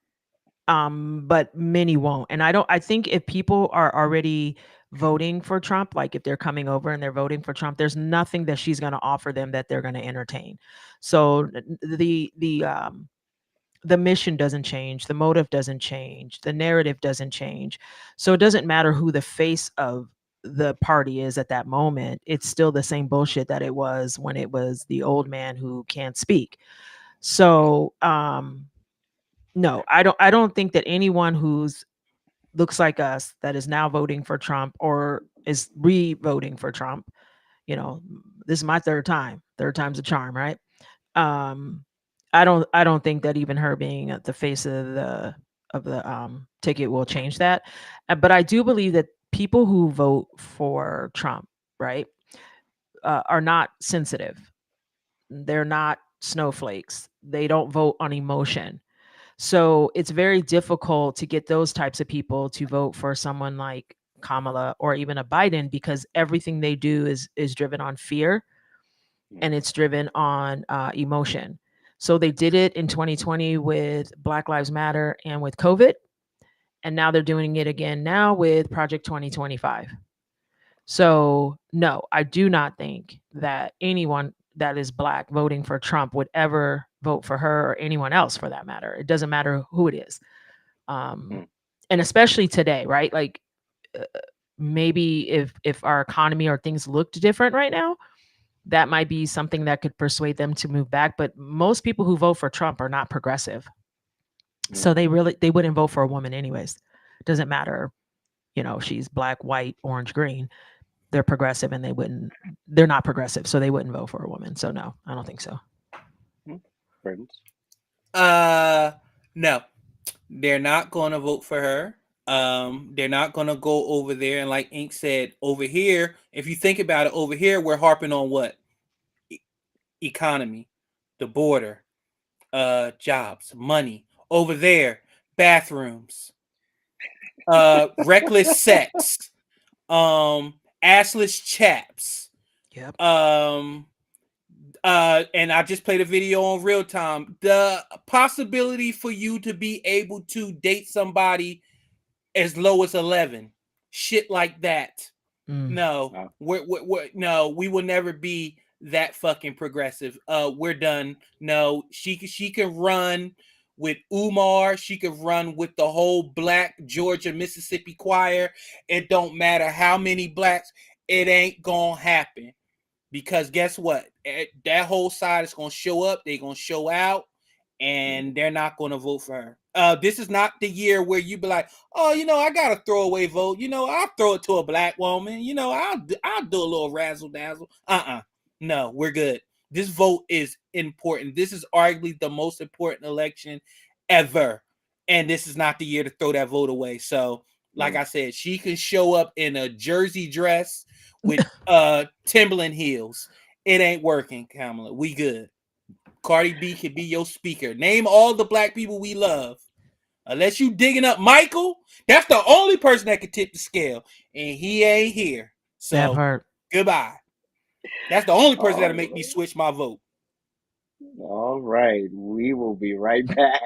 but many won't. And I think if people are already voting for Trump, like if they're coming over and they're voting for Trump, there's nothing that she's gonna offer them that they're gonna entertain. So the mission doesn't change, the motive doesn't change, the narrative doesn't change. So it doesn't matter who the face of the party is at that moment. It's still the same bullshit that it was when it was the old man who can't speak. So no, I don't think that anyone who's looks like us that is now voting for Trump or is re-voting for Trump, this is my third time. Third time's a charm, right? I don't think that even her being at the face of the ticket will change that. But I do believe that people who vote for Trump, right, are not sensitive. They're not snowflakes. They don't vote on emotion. So it's very difficult to get those types of people to vote for someone like Kamala or even a Biden because everything they do is driven on fear and it's driven on emotion. So they did it in 2020 with Black Lives Matter and with COVID. And now they're doing it again now with Project 2025. So no, I do not think that anyone that is Black voting for Trump would ever vote for her or anyone else for that matter. It doesn't matter who it is. And especially today, right? Like maybe if our economy or things looked different right now, that might be something that could persuade them to move back. But most people who vote for Trump are not progressive. So they wouldn't vote for a woman anyways. It doesn't matter, she's Black, white, orange, green. They're progressive and they're not progressive. So they wouldn't vote for a woman. So no, I don't think so.
Friends?
No, they're not going to vote for her. They're not going to go over there. And like Ink said, over here, if you think about it, over here, we're harping on what? Economy, the border, jobs, money. Over there, bathrooms, reckless sex, assless chaps.
Yep.
And I just played a video on real time. The possibility for you to be able to date somebody as low as 11, shit like that. No, no, we will never be that fucking progressive. We're done. No, she can run with Umar. She could run with the whole Black Georgia Mississippi choir. It don't matter how many blacks. It ain't gonna happen. Because guess what? That whole side is going to show up. They're going to show out. And they're not going to vote for her. This is not the year where you be like, oh, I got a throwaway vote. I'll throw it to a black woman. I'll do a little razzle dazzle. No, we're good. This vote is important. This is arguably the most important election ever. And this is not the year to throw that vote away. So, like I said, she can show up in a jersey dress with Timberland heels. It ain't working, Kamala. We good. Cardi B can be your speaker. Name all the black people we love. Unless you digging up Michael, that's the only person that can tip the scale. And he ain't here. So
that part.
Goodbye. That's the only person that'll make me switch my vote.
All right. We will be right back.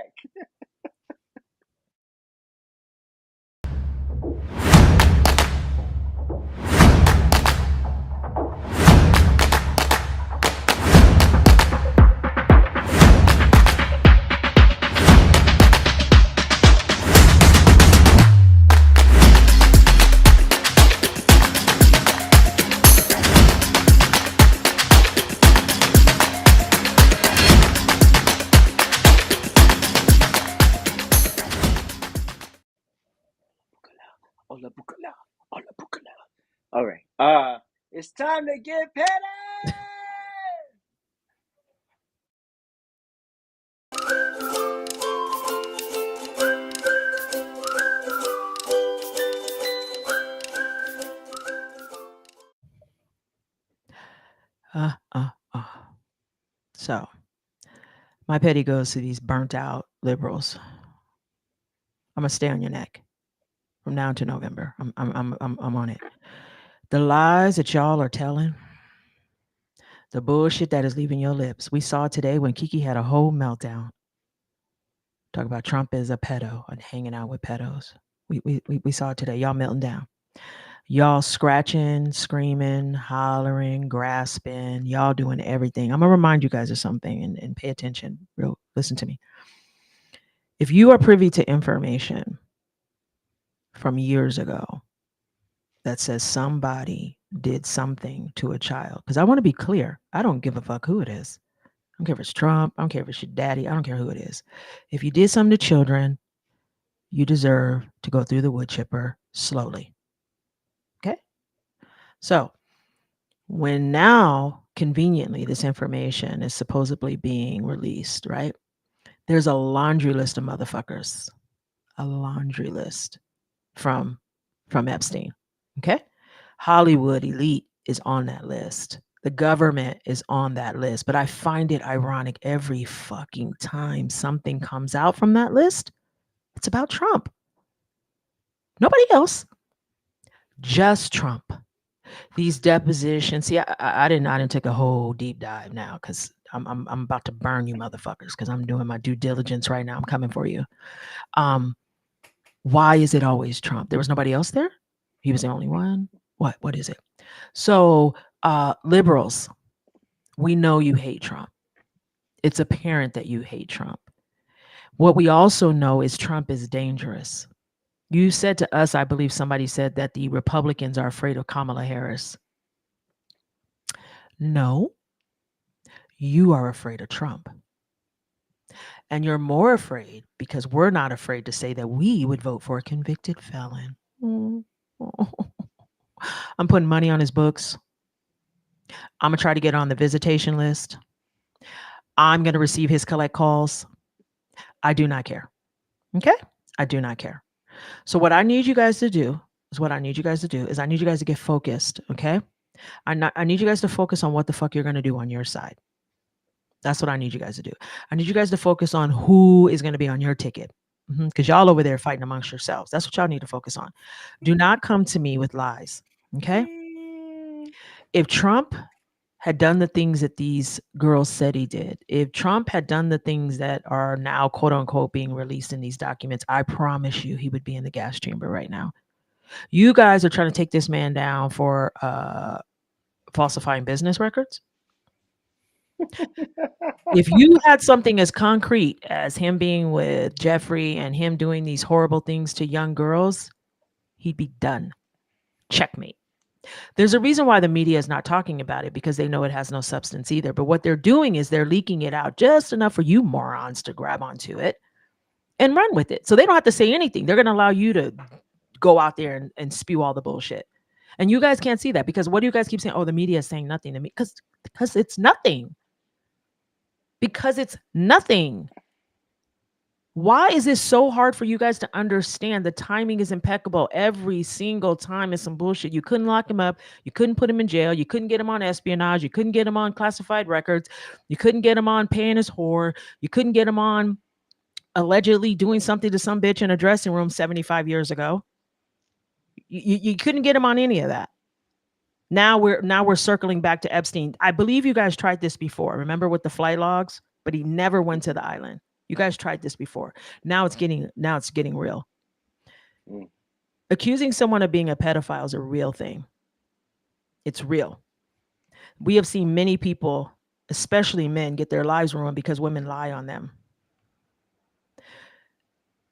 All right. It's time to get petty.
So, my petty goes to these burnt out liberals. I'm gonna stay on your neck from now to November. I'm on it. The lies that y'all are telling, the bullshit that is leaving your lips. We saw today when Kiki had a whole meltdown. Talk about Trump as a pedo and hanging out with pedos. We saw it today. Y'all melting down. Y'all scratching, screaming, hollering, grasping. Y'all doing everything. I'm gonna remind you guys of something and pay attention. Listen to me. If you are privy to information from years ago that says somebody did something to a child, because I want to be clear, I don't give a fuck who it is. I don't care if it's Trump. I don't care if it's your daddy. I don't care who it is. If you did something to children, you deserve to go through the wood chipper slowly. Okay? So when now, conveniently, this information is supposedly being released, right? There's a laundry list of motherfuckers. A laundry list from Epstein. Okay? Hollywood elite is on that list. The government is on that list. But I find it ironic every fucking time something comes out from that list, it's about Trump. Nobody else. Just Trump. These depositions. See, I didn't take a whole deep dive now because I'm about to burn you motherfuckers because I'm doing my due diligence right now. I'm coming for you. Why is it always Trump? There was nobody else there? He was the only one? What is it? So, liberals, we know you hate Trump. It's apparent that you hate Trump. What we also know is Trump is dangerous. You said to us, I believe somebody said that the Republicans are afraid of Kamala Harris. No, you are afraid of Trump. And you're more afraid because we're not afraid to say that we would vote for a convicted felon. I'm putting money on his books. I'm going to try to get on the visitation list. I'm going to receive his collect calls. I do not care. Okay? I do not care. So what I need you guys to do is I need you guys to get focused, okay? I need you guys to focus on what the fuck you're going to do on your side. That's what I need you guys to do. I need you guys to focus on who is going to be on your ticket. Because y'all over there fighting amongst yourselves. That's what y'all need to focus on. Do not come to me with lies. Okay? If Trump had done the things that these girls said he did, if Trump had done the things that are now quote unquote being released in these documents, I promise you he would be in the gas chamber right now. You guys are trying to take this man down for falsifying business records. If you had something as concrete as him being with Jeffrey and him doing these horrible things to young girls, he'd be done. Checkmate. There's a reason why the media is not talking about it, because they know it has no substance either. But what they're doing is they're leaking it out just enough for you morons to grab onto it and run with it. So they don't have to say anything. They're going to allow you to go out there and spew all the bullshit. And you guys can't see that, because what do you guys keep saying? Oh, the media is saying nothing to me. Because it's nothing. Because it's nothing. Why is it so hard for you guys to understand? The timing is impeccable. Every single time is some bullshit. You couldn't lock him up. You couldn't put him in jail. You couldn't get him on espionage. You couldn't get him on classified records. You couldn't get him on paying his whore. You couldn't get him on allegedly doing something to some bitch in a dressing room 75 years ago. You couldn't get him on any of that. Now we're circling back to Epstein. I believe you guys tried this before. Remember with the flight logs? But he never went to the island. You guys tried this before. Now it's getting real. Accusing someone of being a pedophile is a real thing. It's real. We have seen many people, especially men, get their lives ruined because women lie on them.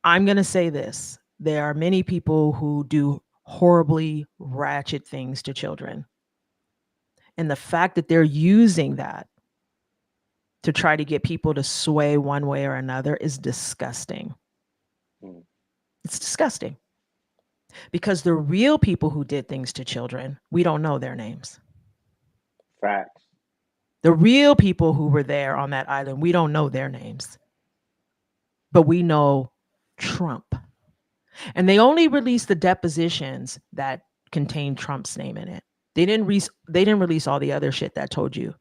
I'm going to say this. There are many people who do horribly ratchet things to children. And the fact that they're using that to try to get people to sway one way or another is disgusting. It's disgusting. Because the real people who did things to children, we don't know their names.
Facts.
The real people who were there on that island, we don't know their names. But we know Trump. And they only released the depositions that contained Trump's name in it. They didn't release all the other shit that told you,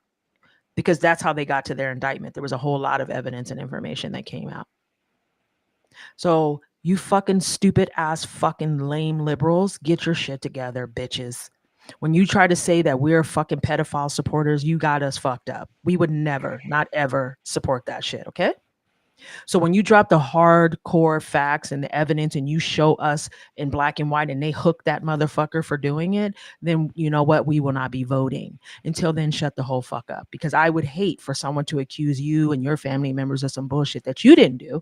because that's how they got to their indictment. There was a whole lot of evidence and information that came out. So you fucking stupid ass fucking lame liberals, get your shit together, bitches. When you try to say that we're fucking pedophile supporters, you got us fucked up. We would never, not ever support that shit, okay? So when you drop the hardcore facts and the evidence and you show us in black and white and they hook that motherfucker for doing it, then you know what? We will not be voting. Until then, shut the whole fuck up. Because I would hate for someone to accuse you and your family members of some bullshit that you didn't do,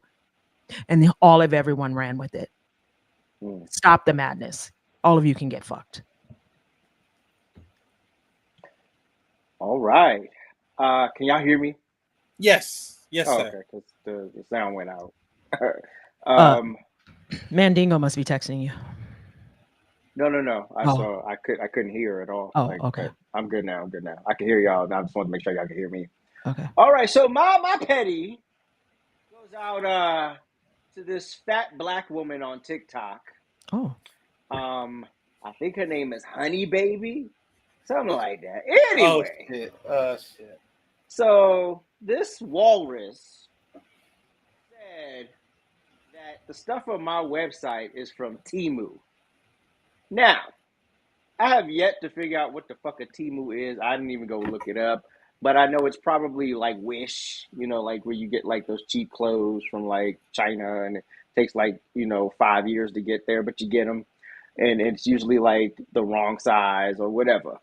and all of everyone ran with it. Stop the madness. All of you can get fucked.
All right. Can y'all hear me?
Yes,
Oh,
sir.
okay, because the sound went out.
Mandingo must be texting you.
No. I couldn't hear at all.
Oh, okay.
I'm good now. I can hear y'all. Now I just want to make sure y'all can hear me.
Okay.
All right. So my petty goes out to this fat black woman on TikTok.
Oh.
I think her name is Honey Baby, something like that. Anyway.
Oh shit.
So this walrus said that the stuff on my website is from Temu. Now, I have yet to figure out what the fuck a Temu is. I didn't even go look it up, but I know it's probably like Wish, like where you get like those cheap clothes from like China, and it takes like 5 years to get there, but you get them, and it's usually like the wrong size or whatever.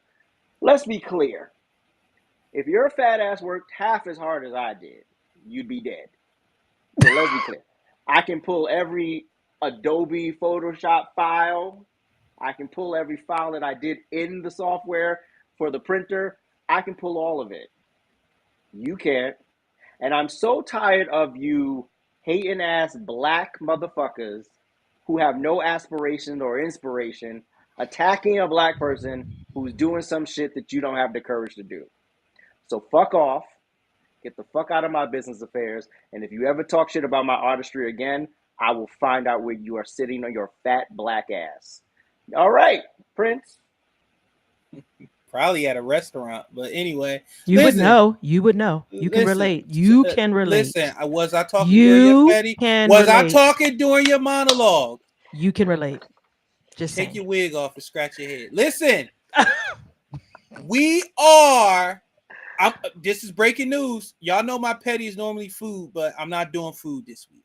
Let's be clear. If your fat ass worked half as hard as I did, you'd be dead. So let's be clear. I can pull every Adobe Photoshop file. I can pull every file that I did in the software for the printer. I can pull all of it. You can't. And I'm so tired of you hating ass black motherfuckers who have no aspiration or inspiration attacking a black person who's doing some shit that you don't have the courage to do. So fuck off, get the fuck out of my business affairs, and if you ever talk shit about my artistry again, I will find out where you are sitting on your fat black ass. All right, Prince.
Probably at a restaurant, but anyway,
You would know. You would know. You can
listen,
relate. You can relate.
listen. Was I talking during your
You
petty?
can
Was I
relate.
talking during your monologue?
You can relate. Just
Take
saying.
your wig off and scratch your head. Listen, we are. This is breaking news. Y'all know my petty is normally food, but I'm not doing food this week.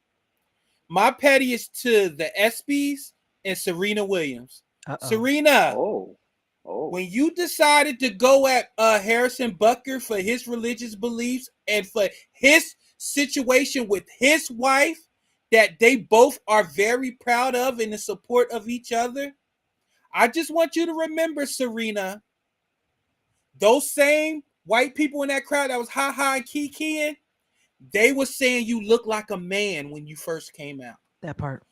My petty is to the ESPYs and Serena Williams. Serena, when you decided to go at Harrison Butker for his religious beliefs and for his situation with his wife that they both are very proud of in the support of each other, I just want you to remember, Serena, those same white people in that crowd that was ha-ha and kikiing, they were saying you look like a man when you first came out.
That part.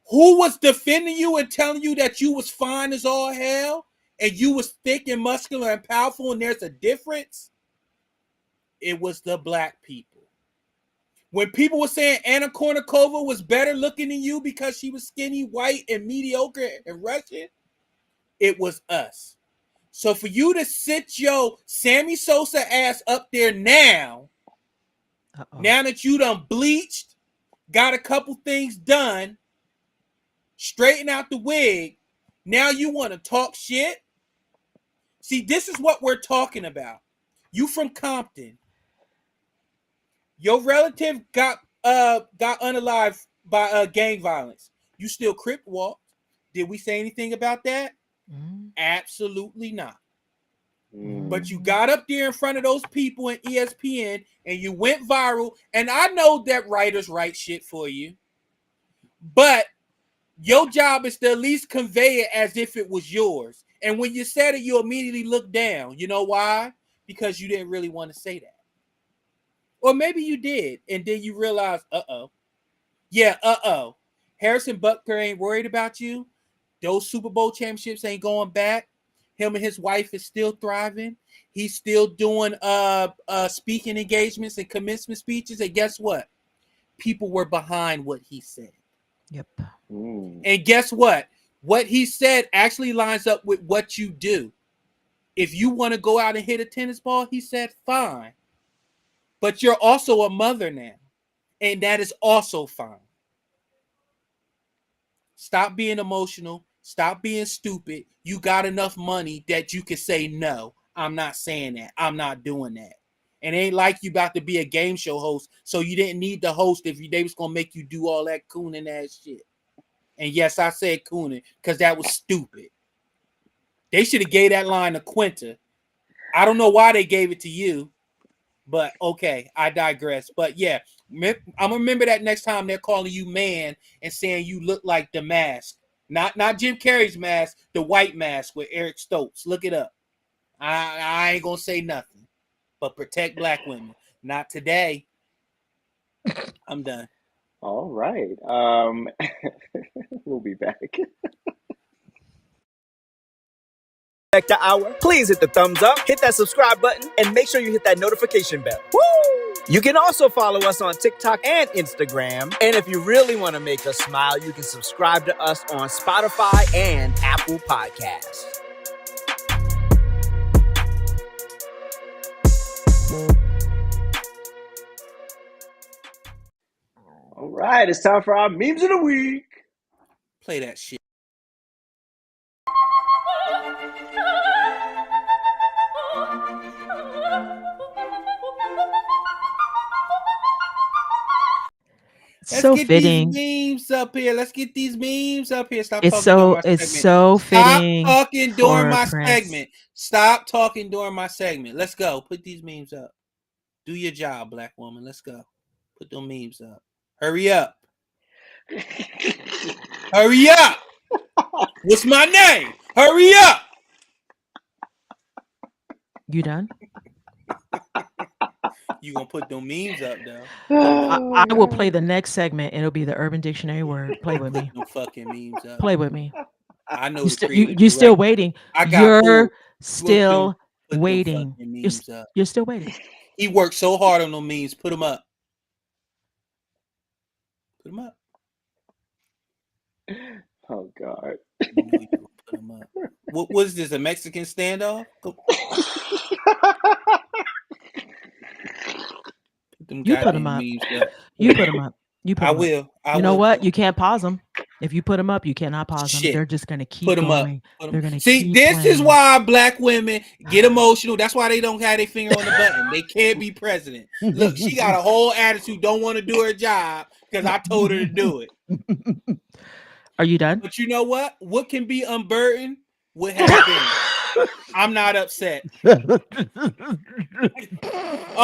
Who was defending you and telling you that you was fine as all hell and you was thick and muscular and powerful and there's a difference? It was the black people. When people were saying Anna Kournikova was better looking than you because she was skinny, white, and mediocre and Russian, it was us. So for you to sit your Sammy Sosa ass up there now, now that you done bleached, got a couple things done, straighten out the wig, now you want to talk shit? See, this is what we're talking about. You from Compton. Your relative got unalived by gang violence. You still crip walked. Did we say anything about that? Absolutely not. But you got up there in front of those people in ESPN and you went viral. And I know that writers write shit for you. But your job is to at least convey it as if it was yours. And when you said it, you immediately looked down. You know why? Because you didn't really want to say that. Or maybe you did. And then you realize, yeah, Harrison Butker ain't worried about you. Those Super Bowl championships ain't going back. Him and his wife is still thriving. He's still doing speaking engagements and commencement speeches. And guess what? People were behind what he said.
Yep.
And guess what? What he said actually lines up with what you do. If you want to go out and hit a tennis ball, he said, fine. But you're also a mother now. And that is also fine. Stop being emotional. Stop being stupid. You got enough money that you can say, no, I'm not saying that. I'm not doing that. And it ain't like you about to be a game show host, so you didn't need the host if they was going to make you do all that cooning ass shit. And yes, I said cooning because that was stupid. They should have gave that line to Quinta. I don't know why they gave it to you, but okay, I digress. But yeah, I'm gonna remember that next time they're calling you man and saying you look like the mask. Not Jim Carrey's mask, the white mask with Eric Stoltz. Look it up. I ain't gonna say nothing, but protect black women. Not today. I'm done.
All right. We'll be back.
Trifecta Hour, please hit the thumbs up, hit that subscribe button, and make sure you hit that notification bell. Woo! You can also follow us on TikTok and Instagram. And if you really want to make us smile, you can subscribe to us on Spotify and Apple Podcasts.
All right, it's time for our memes of the week.
Play that shit. Let's
so
get
fitting.
these memes up here. Let's get these memes up here. Stop
It's
talking during my
it's
segment.
so
Stop
fitting
talking during
for
my
Prince.
segment. Stop talking during my segment. Let's go. Put these memes up. Do your job, black woman. Let's go. Put them memes up. Hurry up. Hurry up. What's my name? Hurry up.
You done?
You gonna put them memes up though?
I will play the next segment. It'll be the Urban Dictionary word. Play with me.
Them fucking memes up.
Play with me.
I know
You're still waiting. You're still waiting. You're still waiting.
He worked so hard on them memes. Put them up. Put them up.
Oh God.
I knew you would put him up. What was this? A Mexican standoff? Put them
You put them
goddamn
up.
memes up.
You put them up. You put
I
them up.
will. I
You know
will.
what? You can't pause them. If you put them up, you cannot pause them.
Shit.
They're just gonna keep
Put them up.
going.
Put 'em.
They're gonna
See,
keep
this is
playing.
why black women get emotional. That's why they don't have their finger on the button. They can't be president. Look, she got a whole attitude, don't want to do her job because I told her to do it.
Are you done?
But you know what? What can be unburdened would have been. I'm not upset. All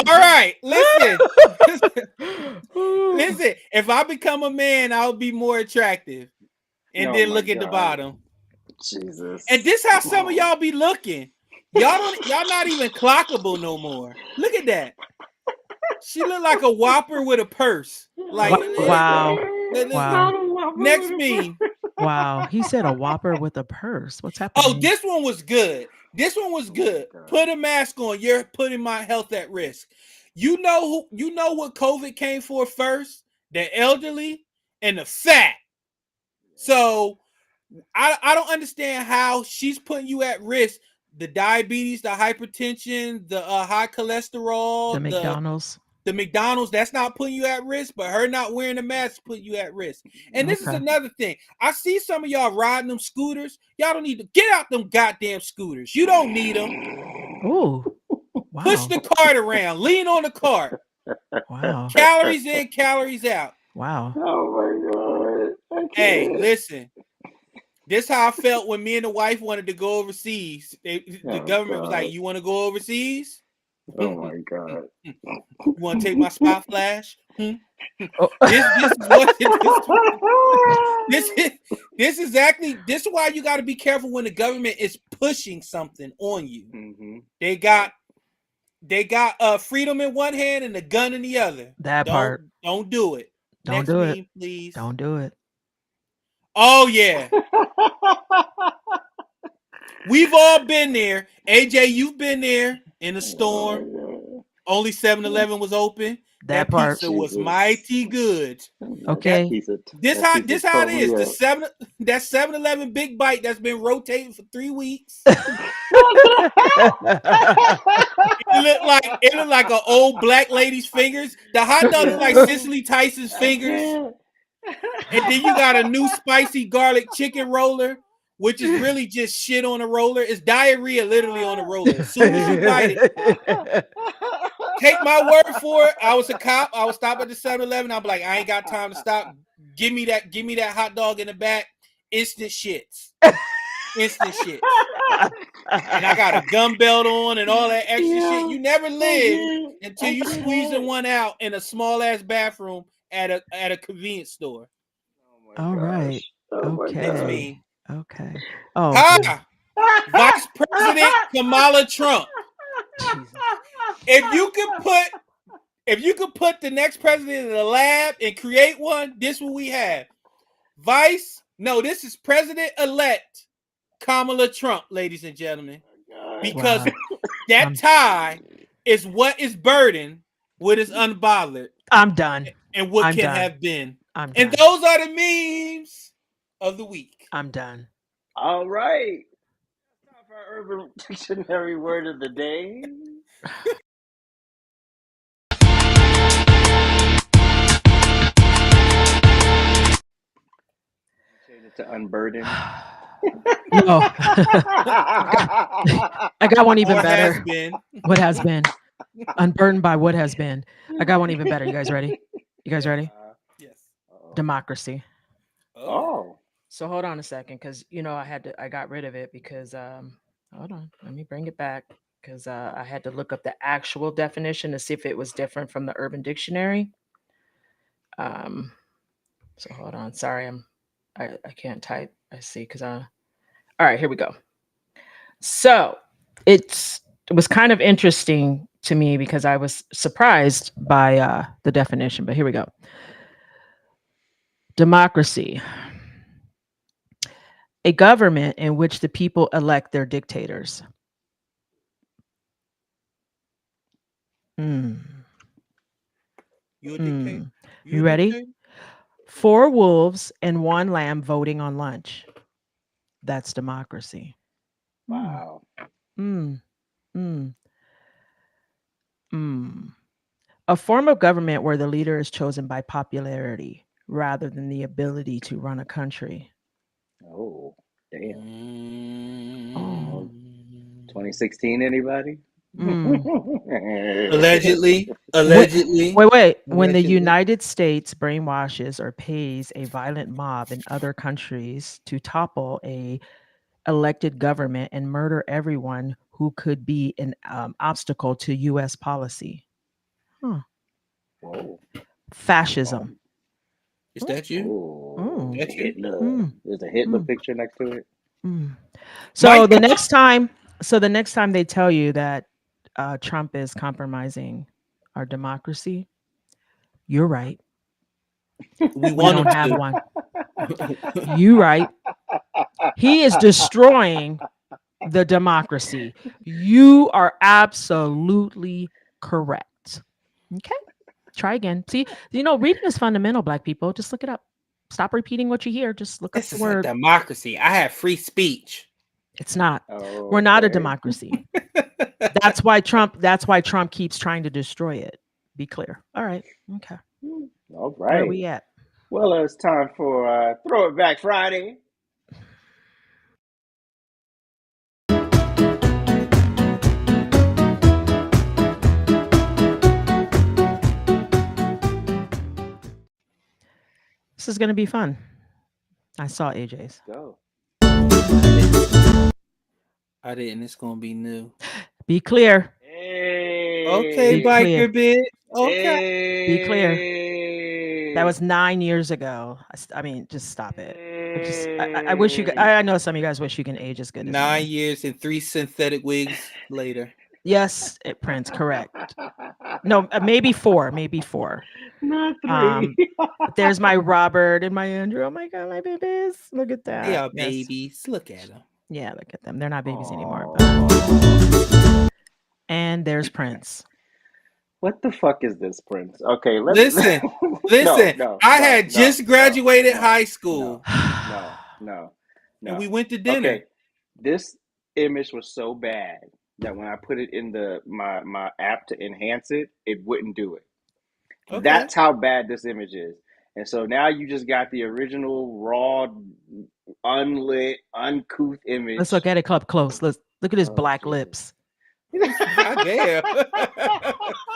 right, listen. Listen, if I become a man, I'll be more attractive. And then look at the bottom.
Jesus.
And this how some of y'all be looking. Y'all not even clockable no more. Look at that. She look like a whopper with a purse. Like
wow. Wow.
Next meme.
Wow. He said a whopper with a purse. What's happening?
Oh, this one was good. This one was good. Put a mask on. You're putting my health at risk. You know what COVID came for first? The elderly and the fat. So I don't understand how she's putting you at risk. The diabetes, the hypertension, the high cholesterol,
the McDonald's.
The McDonald's, that's not putting you at risk, but her not wearing a mask put you at risk. And this is another thing. I see some of y'all riding them scooters. Y'all don't need to get out them goddamn scooters. You don't need them.
Ooh. Wow.
Push the cart around. Lean on the cart.
Wow.
Calories in, calories out.
Wow.
Oh my God.
Hey, listen. This how I felt when me and the wife wanted to go overseas. The government was like, "You want to go overseas?"
Oh my God.
You want to take my spot flash? Oh. This is exactly this is why you got to be careful when the government is pushing something on you.
Mm-hmm.
They got freedom in one hand and the gun in the other.
Part.
Don't do it.
Don't
Next
do
meme,
it.
please.
Don't do it.
Oh yeah. We've all been there. AJ, you've been there in a storm. Only 7-Eleven was open. That
part.
pizza was mighty good.
Okay.
This how it is. That 7-Eleven big bite that's been rotating for 3 weeks. It looked like an old black lady's fingers. The hot dog look like Cicely Tyson's fingers. And then you got a new spicy garlic chicken roller, which is really just shit on a roller. It's diarrhea literally on a roller. As soon as you bite it, take my word for it. I was a cop. I would stop at the 7-Eleven. I'm like, I ain't got time to stop. Give me that hot dog in the back. Instant shits. Instant shits. And I got a gum belt on and all that extra shit. You never live until you squeezing one out in a small ass bathroom at a convenience store.
All right. Okay. Okay. Oh.
Vice President Kamala Trump.
Jesus.
If you could put the next president in a lab and create one, this is what we have. This is President-elect Kamala Trump, ladies and gentlemen. Because that tie is what is burdened, what is unbothered.
I'm done.
And what can have been. And those are the memes of the week.
I'm done.
All right. Time for our Urban Dictionary word of the day. Change it to unburden.
No. I got one even better. What has been. Unburdened by what has been. I got one even better. You guys ready?
Yes.
Democracy.
Oh.
So hold on a second, because I got rid of it because hold on, let me bring it back, because I had to look up the actual definition to see if it was different from the Urban Dictionary. So hold on, sorry, I can't type. I see, because all right, here we go. So it was kind of interesting to me because I was surprised by the definition, but here we go. Democracy. A government in which the people elect their dictators.
You a dictator?
You ready? 4 wolves and 1 lamb voting on lunch. That's democracy.
Wow.
Mm. Mm. Mm. A form of government where the leader is chosen by popularity rather than the ability to run a country.
Oh, damn.
Oh.
2016, anybody?
Allegedly.
Wait. When the
Allegedly.
United States brainwashes or pays a violent mob in other countries to topple a elected government and murder everyone who could be an obstacle to U.S. policy. Huh.
Whoa.
Fascism.
Is that you?
Oh,
That's you?
Hitler. There's a Hitler picture next to it.
So the next time they tell you that Trump is compromising our democracy, you're right.
We
We don't have one. You right. He is destroying the democracy. You are absolutely correct. Okay. Try again. See, reading is fundamental, Black people. Just look it up. Stop repeating what you hear. Just look up
This
the
is a
word.
democracy. I have free speech.
It's not.
Oh,
We're not a
okay.
democracy. That's why Trump keeps trying to destroy it. Be clear. All right. Okay.
All right.
Where are we at?
Well, it's time for Throw It Back Friday.
This is going to be fun. I saw AJ's.
Go.
I didn't. It's going to be new.
Be clear.
Hey.
Okay,
Be clear.
biker bitch. Okay.
Be clear. That was 9 years ago. I mean, just stop it. I wish you. I know some of you guys wish you can age as good as
9
me.
years and 3 synthetic wigs later.
Yes, Prince. Correct. No, maybe 4. Maybe 4.
Not 3.
There's my Robert and my Andrew. Oh my God, my babies! Look at that.
They are
Yes.
babies. Look at them.
Yeah, look at them. They're not babies anymore. But... And there's Prince.
What the fuck is this, Prince? Okay,
listen.
No,
I had just graduated high school.
No.
And we went to dinner.
Okay, this image was so bad that when I put it in my app to enhance it, it wouldn't do it.
Okay.
That's how bad this image is. And so now you just got the original raw, unlit, uncouth image.
Let's look at it up close. Let's look at his black lips.
God damn.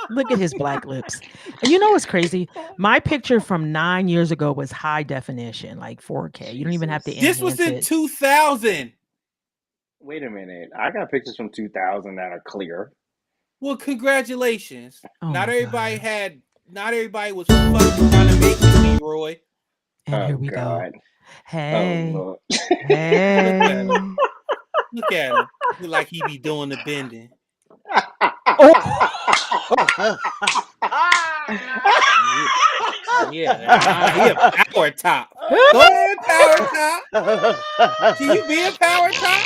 Look at his black lips. And you know what's crazy? My picture from 9 years ago was high definition, like 4K. You don't even have to enhance it.
This was in 2000.
Wait a minute. I got pictures from 2000 that are clear.
Well, congratulations.
Oh
not everybody was fucking trying to make me, Roy.
And here we go. Hey.
Oh,
hey.
Look at him. Look like he be doing the bending. Yeah, he a power top. Go ahead, power top. Can you be a power top?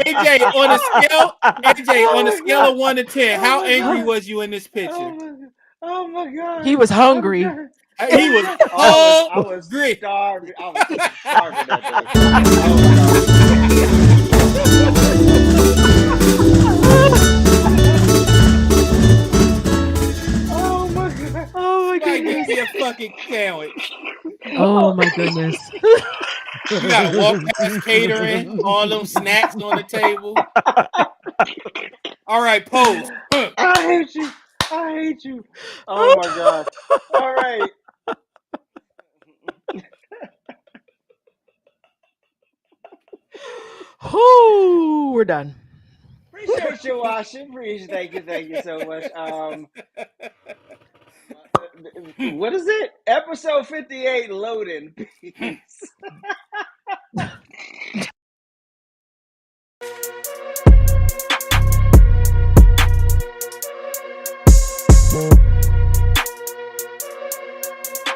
AJ, on a scale of 1 to 10, how angry was you in this picture?
Oh my God.
He was hungry.
He was hungry.
I was starving. I was starving that Oh my God.
Oh my
goodness. Give me a fucking sandwich.
Oh my goodness.
You gotta walk past catering, all them snacks on the table. All right, pose.
I hate you. Oh my God. All right.
Whoo, we're done.
Appreciate you watching. Thank you so much. What is it? Episode 58 loading. Peace.